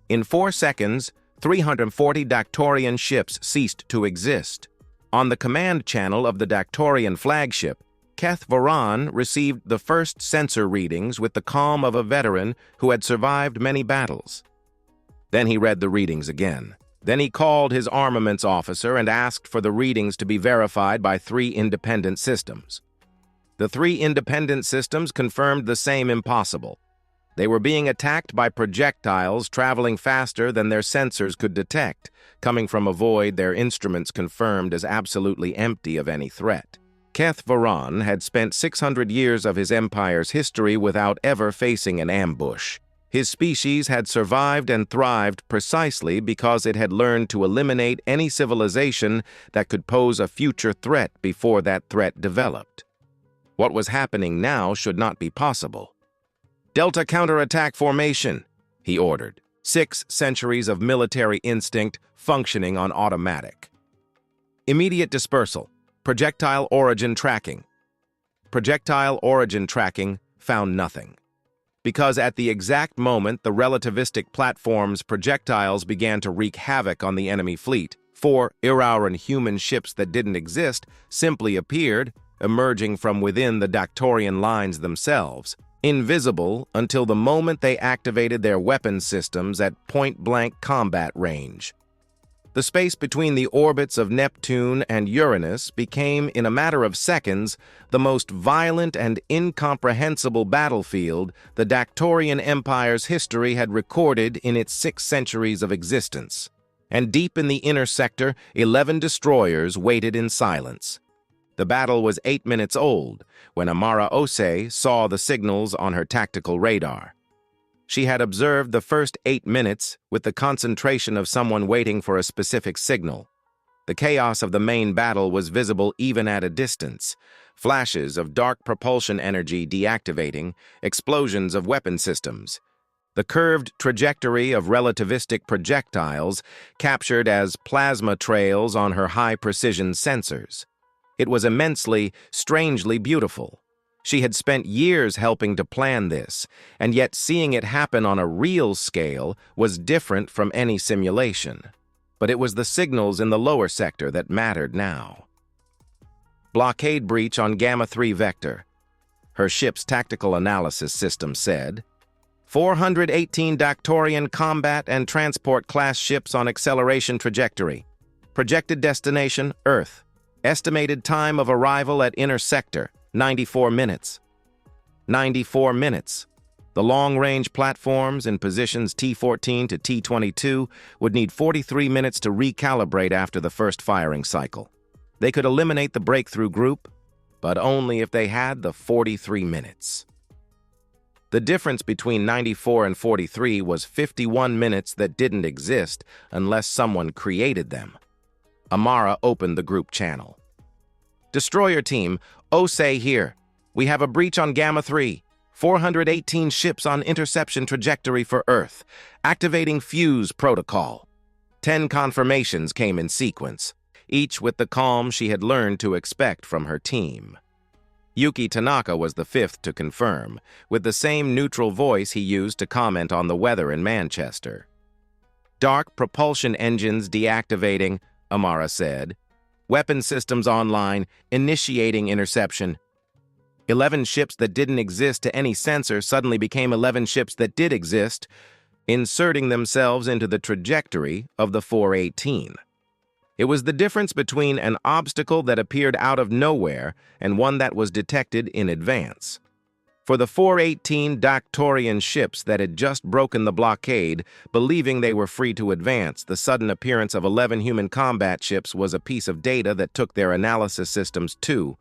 In 4 seconds, 340 Dactorian ships ceased to exist. On the command channel of the Dactorian flagship, Keth Voran received the first sensor readings with the calm of a veteran who had survived many battles. Then he read the readings again. Then he called his armaments officer and asked for the readings to be verified by 3 independent systems. The 3 independent systems confirmed the same impossible. They were being attacked by projectiles traveling faster than their sensors could detect, coming from a void their instruments confirmed as absolutely empty of any threat. Keth Voran had spent 600 years of his empire's history without ever facing an ambush. His species had survived and thrived precisely because it had learned to eliminate any civilization that could pose a future threat before that threat developed. What was happening now should not be possible. "Delta counterattack formation," he ordered. 6 centuries of military instinct functioning on automatic. Immediate dispersal. Projectile origin tracking. Projectile origin tracking found nothing. Because at the exact moment the relativistic platform's projectiles began to wreak havoc on the enemy fleet, 4 Irauran human ships that didn't exist simply appeared, emerging from within the Dactorian lines themselves. invisible until the moment they activated their weapon systems at point-blank combat range. The space between the orbits of Neptune and Uranus became, in a matter of seconds, the most violent and incomprehensible battlefield the Dactorian Empire's history had recorded in its 6 centuries of existence. And deep in the inner sector, 11 destroyers waited in silence. The battle was 8 minutes old when Amara Ose saw the signals on her tactical radar. She had observed the first 8 minutes with the concentration of someone waiting for a specific signal. The chaos of the main battle was visible even at a distance. Flashes of dark propulsion energy deactivating, explosions of weapon systems. The curved trajectory of relativistic projectiles captured as plasma trails on her high-precision sensors. It was immensely, strangely beautiful. She had spent years helping to plan this, and yet seeing it happen on a real scale was different from any simulation. But it was the signals in the lower sector that mattered now. Blockade breach on Gamma-3 vector. Her ship's tactical analysis system said, 418 Dactorian combat and transport class ships on acceleration trajectory. Projected destination, Earth. Estimated time of arrival at inner sector, 94 minutes. 94 minutes. The long-range platforms in positions T14 to T22 would need 43 minutes to recalibrate after the first firing cycle. They could eliminate the breakthrough group, but only if they had the 43 minutes. The difference between 94 and 43 was 51 minutes that didn't exist unless someone created them. Amara opened the group channel. Destroyer team, Ose here. We have a breach on Gamma-3. 418 ships on interception trajectory for Earth. Activating fuse protocol. 10 confirmations came in sequence, each with the calm she had learned to expect from her team. Yuki Tanaka was the 5th to confirm, with the same neutral voice he used to comment on the weather in Manchester. Dark propulsion engines deactivating, Amara said. Weapon systems online, initiating interception. 11 ships that didn't exist to any sensor suddenly became 11 ships that did exist, inserting themselves into the trajectory of the 418. It was the difference between an obstacle that appeared out of nowhere and one that was detected in advance. For the 418 Dactorian ships that had just broken the blockade, believing they were free to advance, the sudden appearance of 11 human combat ships was a piece of data that took their analysis systems 2-3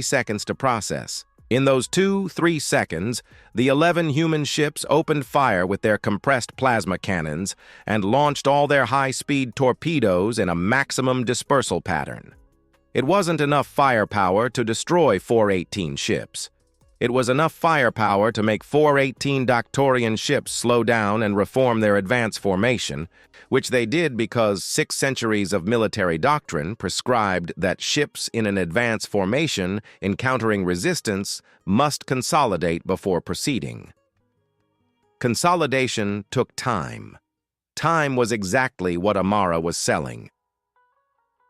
seconds to process. In those 2-3 seconds, the 11 human ships opened fire with their compressed plasma cannons and launched all their high-speed torpedoes in a maximum dispersal pattern. It wasn't enough firepower to destroy 418 ships. It was enough firepower to make 418 Dactorian ships slow down and reform their advance formation, which they did because 6 centuries of military doctrine prescribed that ships in an advance formation encountering resistance must consolidate before proceeding. Consolidation took time. Time was exactly what Amara was selling.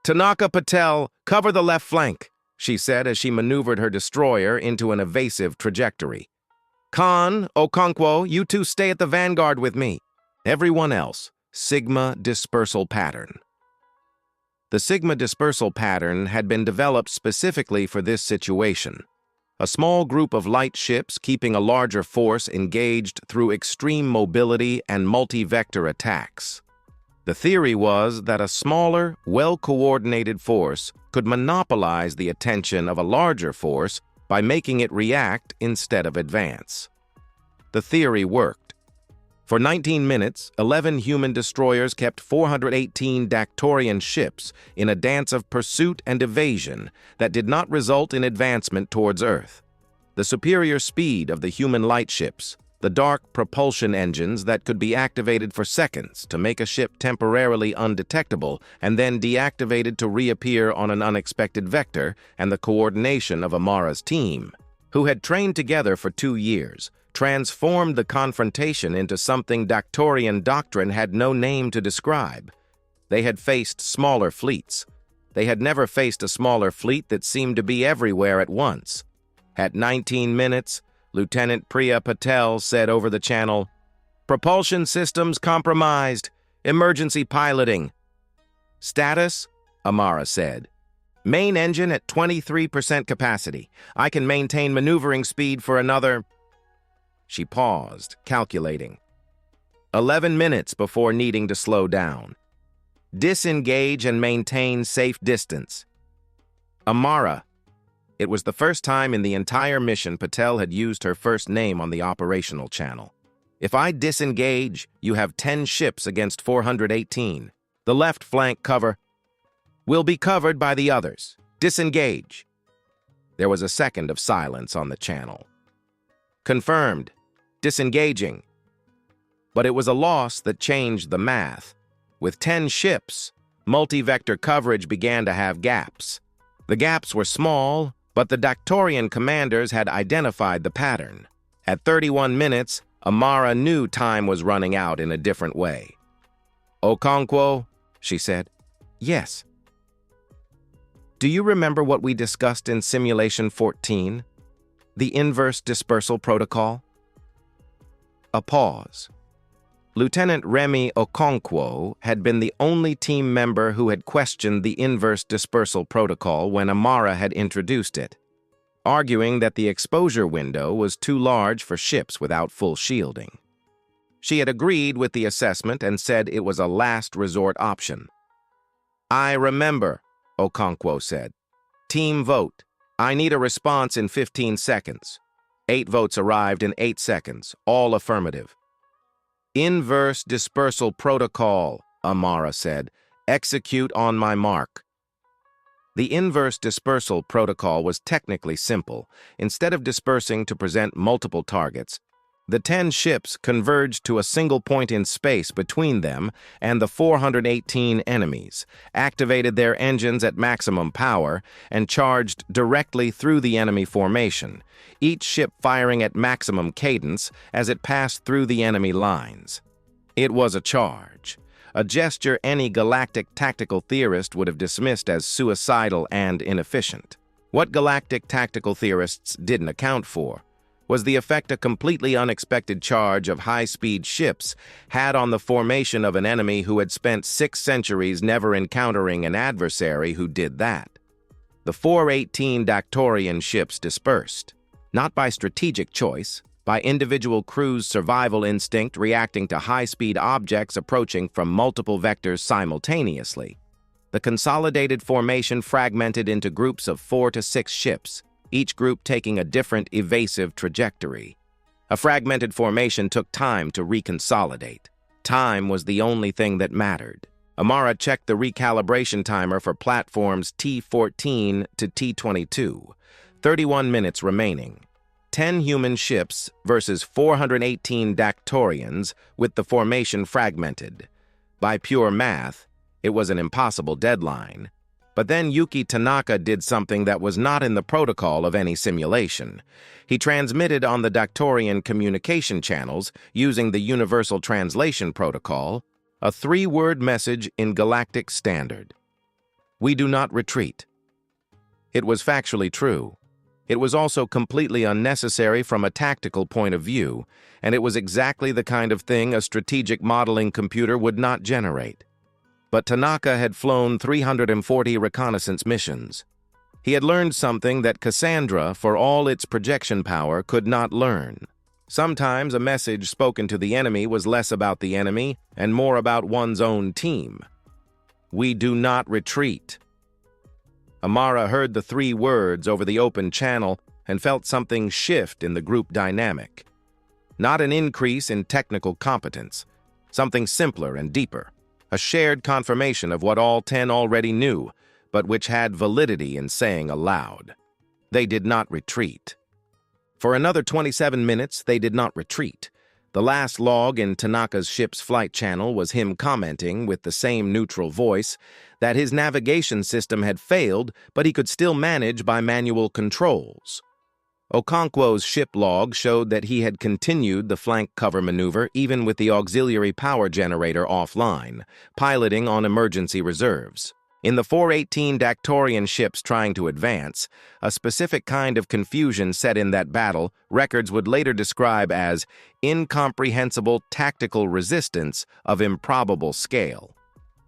Tanaka Patel, cover the left flank, she said as she maneuvered her destroyer into an evasive trajectory. Khan, Okonkwo, you two stay at the vanguard with me. Everyone else, Sigma dispersal pattern. The Sigma dispersal pattern had been developed specifically for this situation. A small group of light ships keeping a larger force engaged through extreme mobility and multi-vector attacks. The theory was that a smaller, well-coordinated force could monopolize the attention of a larger force by making it react instead of advance. The theory worked. For 19 minutes, 11 human destroyers kept 418 Dactorian ships in a dance of pursuit and evasion that did not result in advancement towards Earth. The superior speed of the human light ships, the dark propulsion engines that could be activated for seconds to make a ship temporarily undetectable and then deactivated to reappear on an unexpected vector, and the coordination of Amara's team, who had trained together for 2 years, transformed the confrontation into something Dactorian doctrine had no name to describe. They had faced smaller fleets. They had never faced a smaller fleet that seemed to be everywhere at once. At 19 minutes, Lieutenant Priya Patel said over the channel. Propulsion systems compromised. Emergency piloting. Status? Amara said. Main engine at 23% capacity. I can maintain maneuvering speed for another... She paused, calculating. 11 minutes before needing to slow down. Disengage and maintain safe distance. Amara. It was the first time in the entire mission Patel had used her first name on the operational channel. If I disengage, you have 10 ships against 418. The left flank cover will be covered by the others. Disengage. There was a second of silence on the channel. Confirmed. Disengaging. But it was a loss that changed the math. With 10 ships, multi-vector coverage began to have gaps. The gaps were small, but the Dactorian commanders had identified the pattern. At 31 minutes, Amara knew time was running out in a different way. Okonkwo, she said. Yes. Do you remember what we discussed in Simulation 14? The inverse dispersal protocol? A pause. Lieutenant Remy Okonkwo had been the only team member who had questioned the inverse dispersal protocol when Amara had introduced it, arguing that the exposure window was too large for ships without full shielding. She had agreed with the assessment and said it was a last resort option. I remember, Okonkwo said. Team vote. I need a response in 15 seconds. 8 votes arrived in 8 seconds, all affirmative. Inverse dispersal protocol, Amara said. Execute on my mark. The inverse dispersal protocol was technically simple. Instead of dispersing to present multiple targets, the 10 ships converged to a single point in space between them and the 418 enemies, activated their engines at maximum power, and charged directly through the enemy formation, each ship firing at maximum cadence as it passed through the enemy lines. It was a charge, a gesture any galactic tactical theorist would have dismissed as suicidal and inefficient. What galactic tactical theorists didn't account for was the effect a completely unexpected charge of high-speed ships had on the formation of an enemy who had spent 6 centuries never encountering an adversary who did that. The 418 Dactorian ships dispersed, not by strategic choice, by individual crews' survival instinct reacting to high-speed objects approaching from multiple vectors simultaneously. The consolidated formation fragmented into groups of 4 to 6 ships, each group taking a different evasive trajectory. A fragmented formation took time to reconsolidate. Time was the only thing that mattered. Amara checked the recalibration timer for platforms T14 to T22. 31 minutes remaining. 10 human ships versus 418 Dactorians with the formation fragmented. By pure math, it was an impossible deadline. But then Yuki Tanaka did something that was not in the protocol of any simulation. He transmitted on the Dactorian communication channels, using the Universal Translation Protocol, a 3-word message in Galactic Standard. We do not retreat. It was factually true. It was also completely unnecessary from a tactical point of view, and it was exactly the kind of thing a strategic modeling computer would not generate. But Tanaka had flown 340 reconnaissance missions. He had learned something that Cassandra, for all its projection power, could not learn. Sometimes a message spoken to the enemy was less about the enemy and more about one's own team. We do not retreat. Amara heard the 3 words over the open channel and felt something shift in the group dynamic. Not an increase in technical competence, something simpler and deeper. A shared confirmation of what all 10 already knew, but which had validity in saying aloud. They did not retreat. For another 27 minutes, they did not retreat. The last log in Tanaka's ship's flight channel was him commenting, with the same neutral voice, that his navigation system had failed, but he could still manage by manual controls. Okonkwo's ship log showed that he had continued the flank cover maneuver even with the auxiliary power generator offline, piloting on emergency reserves. In the 418 Dactorian ships trying to advance, a specific kind of confusion set in that battle records would later describe as incomprehensible tactical resistance of improbable scale.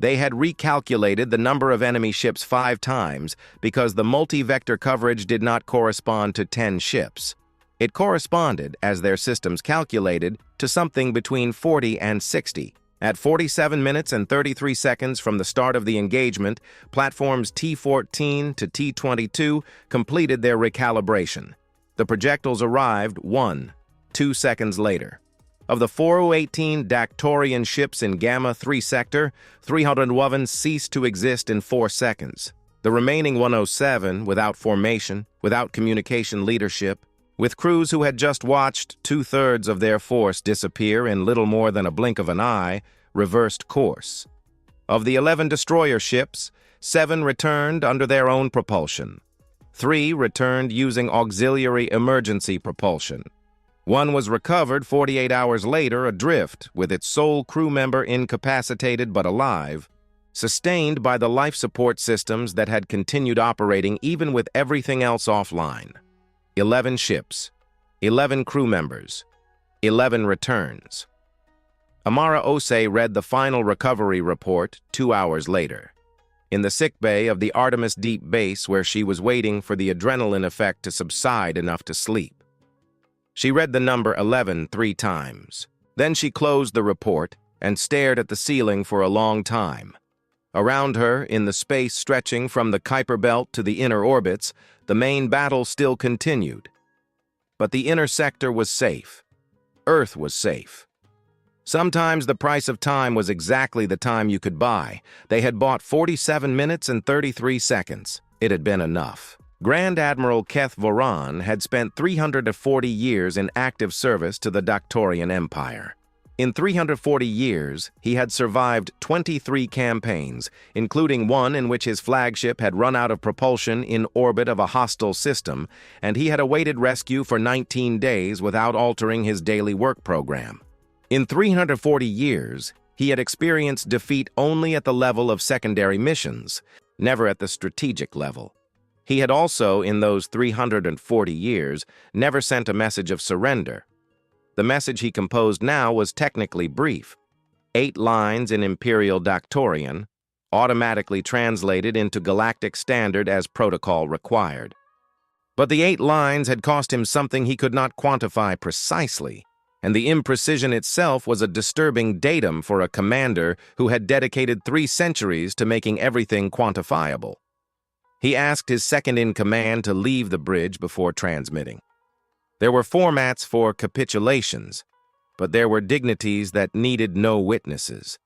They had recalculated the number of enemy ships 5 times because the multi-vector coverage did not correspond to 10 ships. It corresponded, as their systems calculated, to something between 40 and 60. At 47 minutes and 33 seconds from the start of the engagement, platforms T-14 to T-22 completed their recalibration. The projectiles arrived 2 seconds later. Of the 418 Dactorian ships in Gamma 3 sector, 311 ceased to exist in 4 seconds. The remaining 107, without formation, without communication leadership, with crews who had just watched 2/3 of their force disappear in little more than a blink of an eye, reversed course. Of the 11 destroyer ships, 7 returned under their own propulsion. 3 returned using auxiliary emergency propulsion. 1 was recovered 48 hours later adrift, with its sole crew member incapacitated but alive, sustained by the life support systems that had continued operating even with everything else offline. 11 ships, 11 crew members, 11 returns. Amara Osei read the final recovery report 2 hours later, in the sickbay of the Artemis Deep Base where she was waiting for the adrenaline effect to subside enough to sleep. She read the number 11 3 times. Then she closed the report and stared at the ceiling for a long time. Around her, in the space stretching from the Kuiper Belt to the inner orbits, the main battle still continued. But the inner sector was safe. Earth was safe. Sometimes the price of time was exactly the time you could buy. They had bought 47 minutes and 33 seconds. It had been enough. Grand Admiral Keth Voran had spent 340 years in active service to the Dactorian Empire. In 340 years, he had survived 23 campaigns, including one in which his flagship had run out of propulsion in orbit of a hostile system, and he had awaited rescue for 19 days without altering his daily work program. In 340 years, he had experienced defeat only at the level of secondary missions, never at the strategic level. He had also, in those 340 years, never sent a message of surrender. The message he composed now was technically brief, 8 lines in Imperial Dactorian, automatically translated into Galactic Standard as protocol required. But the 8 lines had cost him something he could not quantify precisely, and the imprecision itself was a disturbing datum for a commander who had dedicated 3 centuries to making everything quantifiable. He asked his second-in-command to leave the bridge before transmitting. There were formats for capitulations, but there were dignities that needed no witnesses.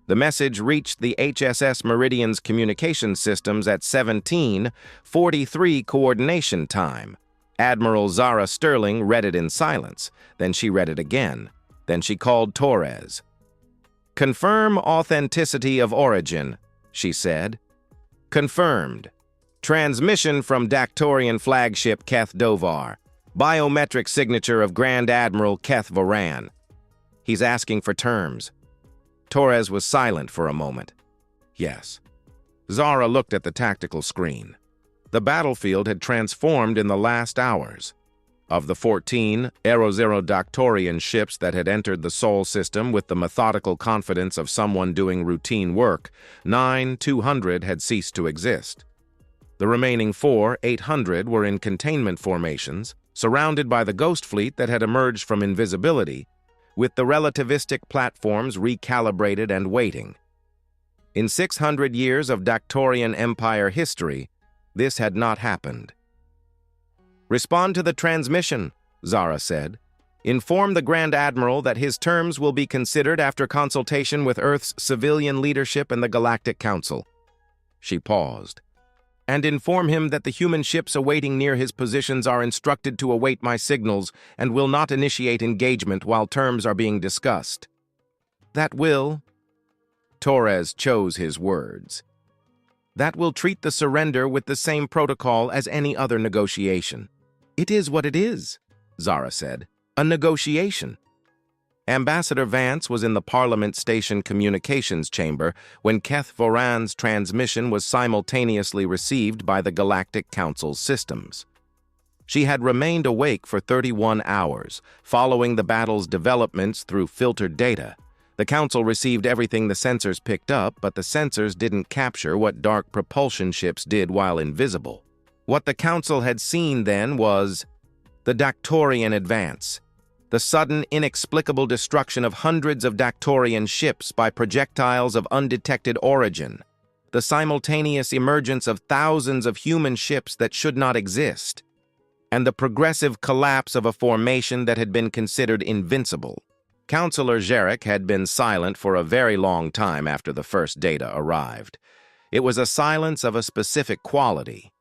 The message reached the HSS Meridian's communication systems at 17:43 coordination time. Admiral Zara Sterling read it in silence. Then she read it again. Then she called Torres. "Confirm authenticity of origin," she said. "Confirmed. Transmission from Dactorian flagship Keth Dovar. Biometric signature of Grand Admiral Keth Voran. He's asking for terms." Torres was silent for a moment. Yes. Zara looked at the tactical screen. The battlefield had transformed in the last hours. Of the 14 Aero-Dactorian ships that had entered the Sol system with the methodical confidence of someone doing routine work, 9-200 had ceased to exist. The remaining 4-800 were in containment formations, surrounded by the Ghost Fleet that had emerged from invisibility, with the relativistic platforms recalibrated and waiting. In 600 years of Dactorian Empire history, this had not happened. "Respond to the transmission," Zara said. "Inform the Grand Admiral that his terms will be considered after consultation with Earth's civilian leadership and the Galactic Council." She paused. "And inform him that the human ships awaiting near his positions are instructed to await my signals and will not initiate engagement while terms are being discussed." "That will," Torres chose his words, "that will treat the surrender with the same protocol as any other negotiation." "It is what it is," Zara said. "A negotiation." Ambassador Vance was in the Parliament Station communications chamber when Keth Voran's transmission was simultaneously received by the Galactic Council's systems. She had remained awake for 31 hours, following the battle's developments through filtered data. The Council received everything the sensors picked up, but the sensors didn't capture what dark propulsion ships did while invisible. What the Council had seen then was the Dactorian advance, the sudden, inexplicable destruction of hundreds of Dactorian ships by projectiles of undetected origin, the simultaneous emergence of thousands of human ships that should not exist, and the progressive collapse of a formation that had been considered invincible. Councillor Jarek had been silent for a very long time after the first data arrived. It was a silence of a specific quality,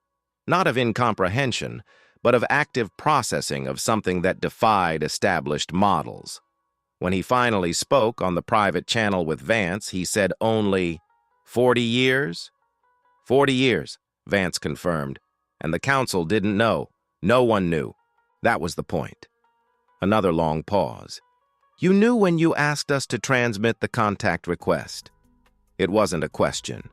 not of incomprehension, but of active processing of something that defied established models. When he finally spoke on the private channel with Vance, he said only, 40 years? 40 years, Vance confirmed, and the Council didn't know. No one knew. That was the point. Another long pause. You knew when you asked us to transmit the contact request. It wasn't a question.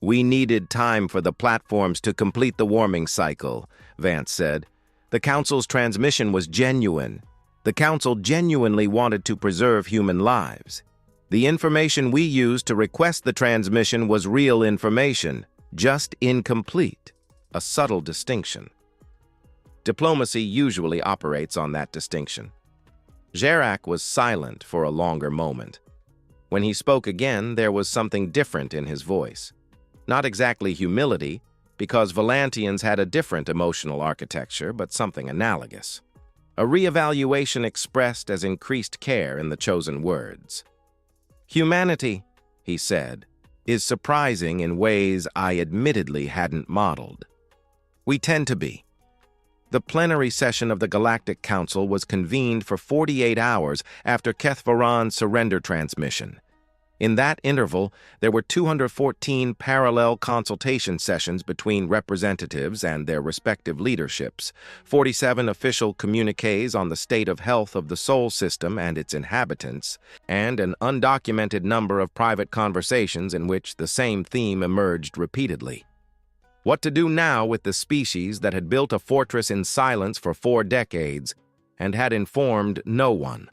We needed time for the platforms to complete the warming cycle, Vance said. The Council's transmission was genuine. The Council genuinely wanted to preserve human lives. The information we used to request the transmission was real information, just incomplete. A subtle distinction. Diplomacy usually operates on that distinction. Jarek was silent for a longer moment. When he spoke again, there was something different in his voice. Not exactly humility, because Volantians had a different emotional architecture, but something analogous. A reevaluation expressed as increased care in the chosen words. Humanity, he said, is surprising in ways I admittedly hadn't modeled. We tend to be. The plenary session of the Galactic Council was convened for 48 hours after Keth Voran's surrender transmission. In that interval, there were 214 parallel consultation sessions between representatives and their respective leaderships, 47 official communiques on the state of health of the Sol system and its inhabitants, and an undocumented number of private conversations in which the same theme emerged repeatedly. What to do now with the species that had built a fortress in silence for 4 decades and had informed no one?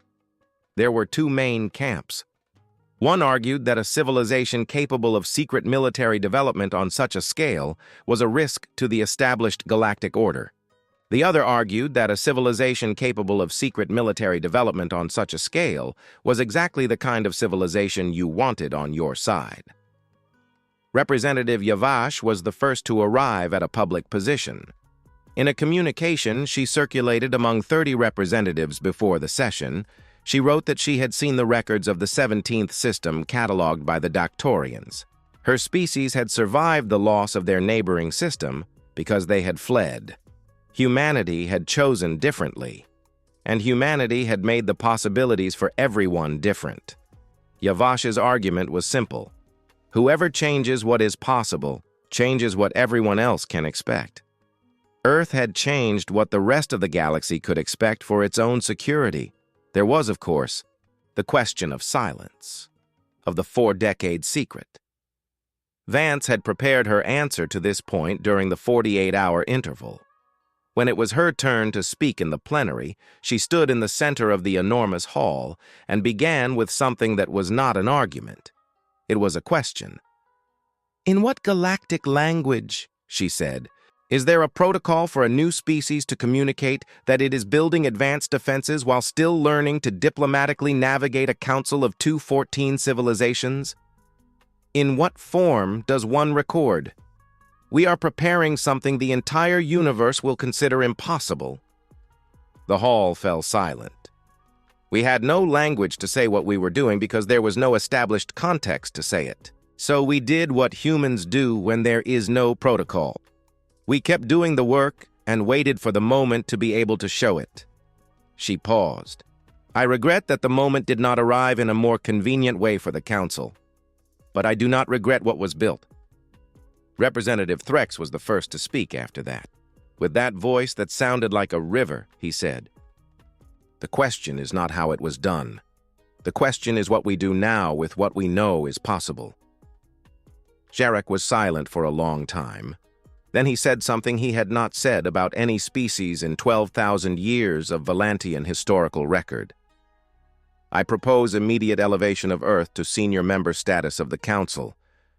There were 2 main camps. One argued that a civilization capable of secret military development on such a scale was a risk to the established galactic order. The other argued that a civilization capable of secret military development on such a scale was exactly the kind of civilization you wanted on your side. Representative Yavash was the first to arrive at a public position. In a communication she circulated among 30 representatives before the session, she wrote that she had seen the records of the 17th system catalogued by the Dactorians. Her species had survived the loss of their neighboring system because they had fled. Humanity had chosen differently, and humanity had made the possibilities for everyone different. Yavash's argument was simple. Whoever changes what is possible changes what everyone else can expect. Earth had changed what the rest of the galaxy could expect for its own security. There was, of course, the question of silence, of the 4-decade secret. Vance had prepared her answer to this point during the 48-hour interval. When it was her turn to speak in the plenary, she stood in the center of the enormous hall and began with something that was not an argument. It was a question. "In what galactic language," she said, "is there a protocol for a new species to communicate that it is building advanced defenses while still learning to diplomatically navigate a council of 214 civilizations? In what form does one record? We are preparing something the entire universe will consider impossible." The hall fell silent. We had no language to say what we were doing because there was no established context to say it. So we did what humans do when there is no protocol. We kept doing the work and waited for the moment to be able to show it. She paused. I regret that the moment did not arrive in a more convenient way for the council. But I do not regret what was built. Representative Threx was the first to speak after that. With that voice that sounded like a river, he said, "The question is not how it was done, The question is what we do now with what we know is possible. Jarek was silent for a long time. Then he said something he had not said about any species in 12,000 years of Valantian historical record. I propose immediate elevation of Earth to senior member status of the Council,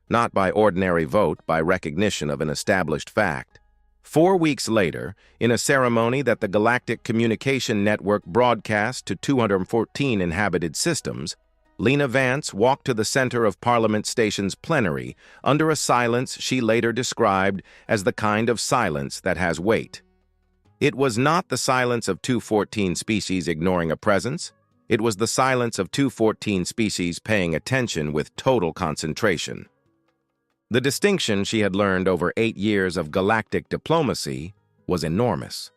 not by ordinary vote, by recognition of an established fact. 4 weeks later, in a ceremony that the Galactic Communication Network broadcast to 214 inhabited systems, Lena Vance walked to the center of Parliament Station's plenary under a silence she later described as the kind of silence that has weight. It was not the silence of 214 species ignoring a presence. It was the silence of 214 species paying attention with total concentration. The distinction she had learned over 8 years of galactic diplomacy was enormous.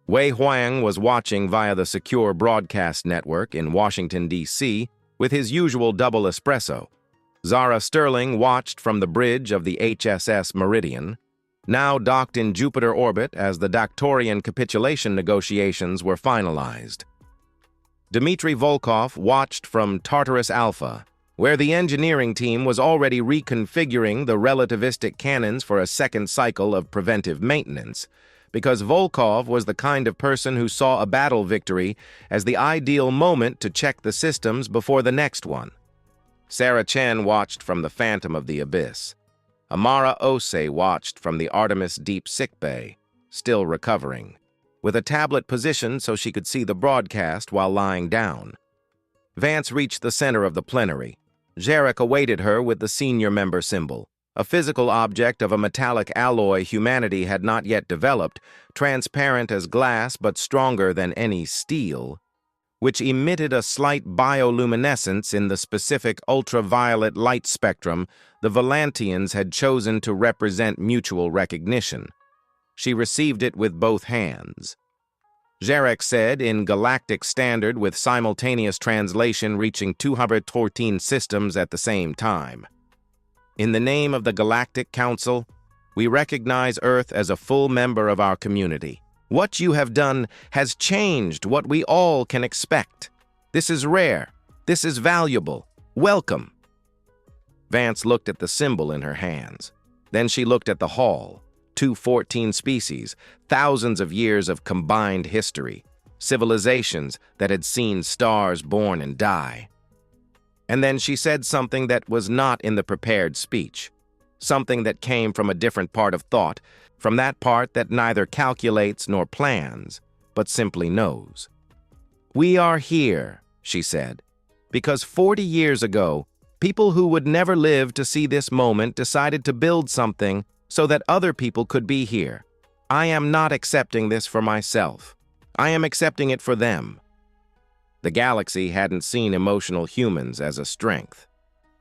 Wei Huang was watching via the secure broadcast network in Washington, D.C., with his usual double espresso. Zara Sterling watched from the bridge of the HSS Meridian, now docked in Jupiter orbit as the Doctorian capitulation negotiations were finalized. Dmitry Volkov watched from Tartarus Alpha, where the engineering team was already reconfiguring the relativistic cannons for a second cycle of preventive maintenance, because Volkov was the kind of person who saw a battle victory as the ideal moment to check the systems before the next one. Sarah Chen watched from the Phantom of the Abyss. Amara Osei watched from the Artemis Deep Sickbay, still recovering, with a tablet positioned so she could see the broadcast while lying down. Vance reached the center of the plenary. Jarek awaited her with the senior member symbol, a physical object of a metallic alloy humanity had not yet developed, transparent as glass but stronger than any steel, which emitted a slight bioluminescence in the specific ultraviolet light spectrum the Valantians had chosen to represent mutual recognition. She received it with both hands. Jarek said in galactic standard with simultaneous translation reaching 214 systems at the same time. In the name of the Galactic Council, we recognize Earth as a full member of our community. What you have done has changed what we all can expect. This is rare. This is valuable. Welcome. Vance looked at the symbol in her hands. Then she looked at the hall. 214 species, thousands of years of combined history, civilizations that had seen stars born and die. And then she said something that was not in the prepared speech, something that came from a different part of thought, from that part that neither calculates nor plans, but simply knows. We are here, she said, because 40 years ago, people who would never live to see this moment decided to build something so that other people could be here. I am not accepting this for myself. I am accepting it for them. The galaxy hadn't seen emotional humans as a strength.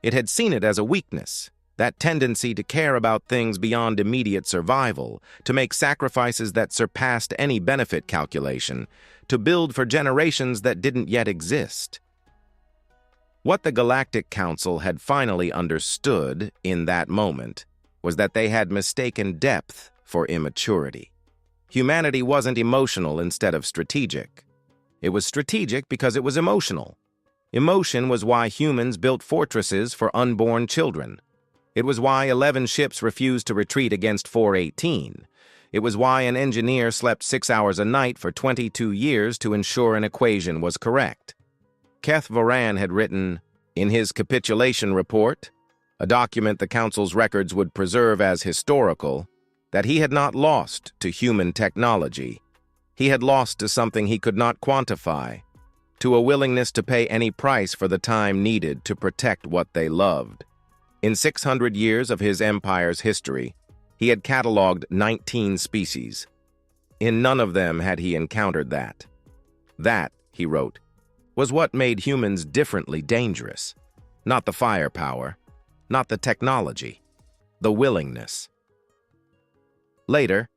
It had seen it as a weakness, that tendency to care about things beyond immediate survival, to make sacrifices that surpassed any benefit calculation, to build for generations that didn't yet exist. What the Galactic Council had finally understood in that moment was that they had mistaken depth for immaturity. Humanity wasn't emotional instead of strategic. It was strategic because it was emotional. Emotion was why humans built fortresses for unborn children. It was why 11 ships refused to retreat against 418. It was why an engineer slept 6 hours a night for 22 years to ensure an equation was correct. Keth Varan had written, in his capitulation report, a document the Council's records would preserve as historical, that he had not lost to human technology. He had lost to something he could not quantify, to a willingness to pay any price for the time needed to protect what they loved. In 600 years of his empire's history, he had catalogued 19 species. In none of them had he encountered that. That, he wrote, was what made humans differently dangerous. Not the firepower, not the technology, the willingness. Later,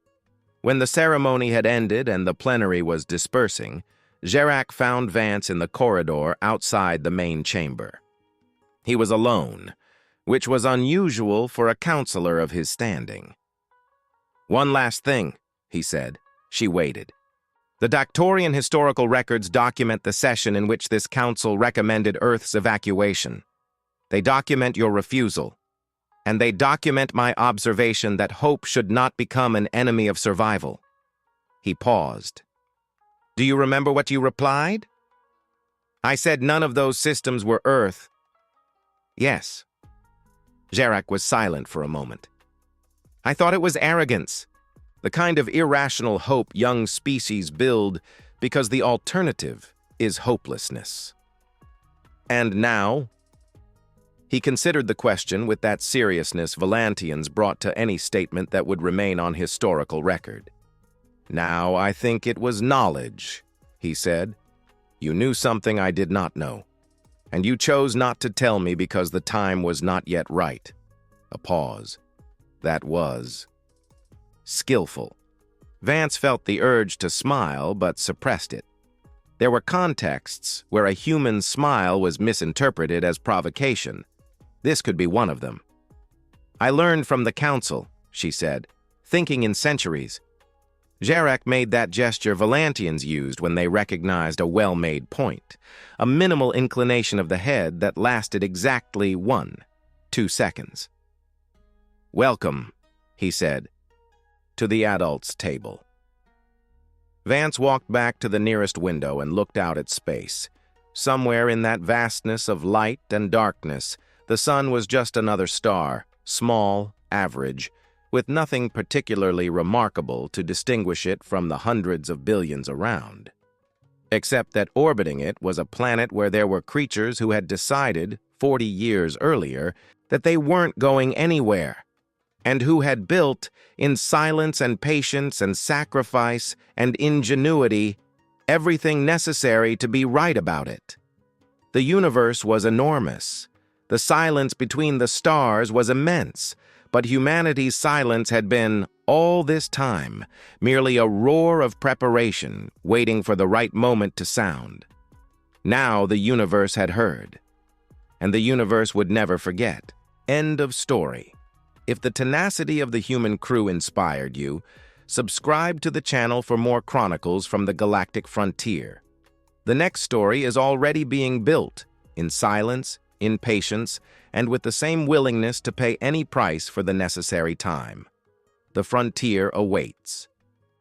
when the ceremony had ended and the plenary was dispersing, Jarek found Vance in the corridor outside the main chamber. He was alone, which was unusual for a counselor of his standing. One last thing, he said. She waited. The Doctorian historical records document the session in which this council recommended Earth's evacuation. They document your refusal, and they document my observation that hope should not become an enemy of survival. He paused. Do you remember what you replied? I said none of those systems were Earth. Yes. Jarak was silent for a moment. I thought it was arrogance, the kind of irrational hope young species build because the alternative is hopelessness. And now? He considered the question with that seriousness Valantians brought to any statement that would remain on historical record. Now I think it was knowledge, he said. You knew something I did not know, and you chose not to tell me because the time was not yet right. A pause. That was skillful. Vance felt the urge to smile, but suppressed it. There were contexts where a human smile was misinterpreted as provocation. This could be one of them. I learned from the council, she said, thinking in centuries. Jarak made that gesture Valantians used when they recognized a well-made point, a minimal inclination of the head that lasted exactly 2 seconds. Welcome, he said, to the adults' table. Vance walked back to the nearest window and looked out at space. Somewhere in that vastness of light and darkness, the sun was just another star, small, average, with nothing particularly remarkable to distinguish it from the hundreds of billions around. Except that orbiting it was a planet where there were creatures who had decided, 40 years earlier, that they weren't going anywhere, and who had built, in silence and patience and sacrifice and ingenuity, everything necessary to be right about it. The universe was enormous. The silence between the stars was immense, but humanity's silence had been, all this time, merely a roar of preparation, waiting for the right moment to sound. Now the universe had heard, and the universe would never forget. End of story. If the tenacity of the human crew inspired you, subscribe to the channel for more chronicles from the galactic frontier. The next story is already being built, in silence, in patience, and with the same willingness to pay any price for the necessary time. The frontier awaits.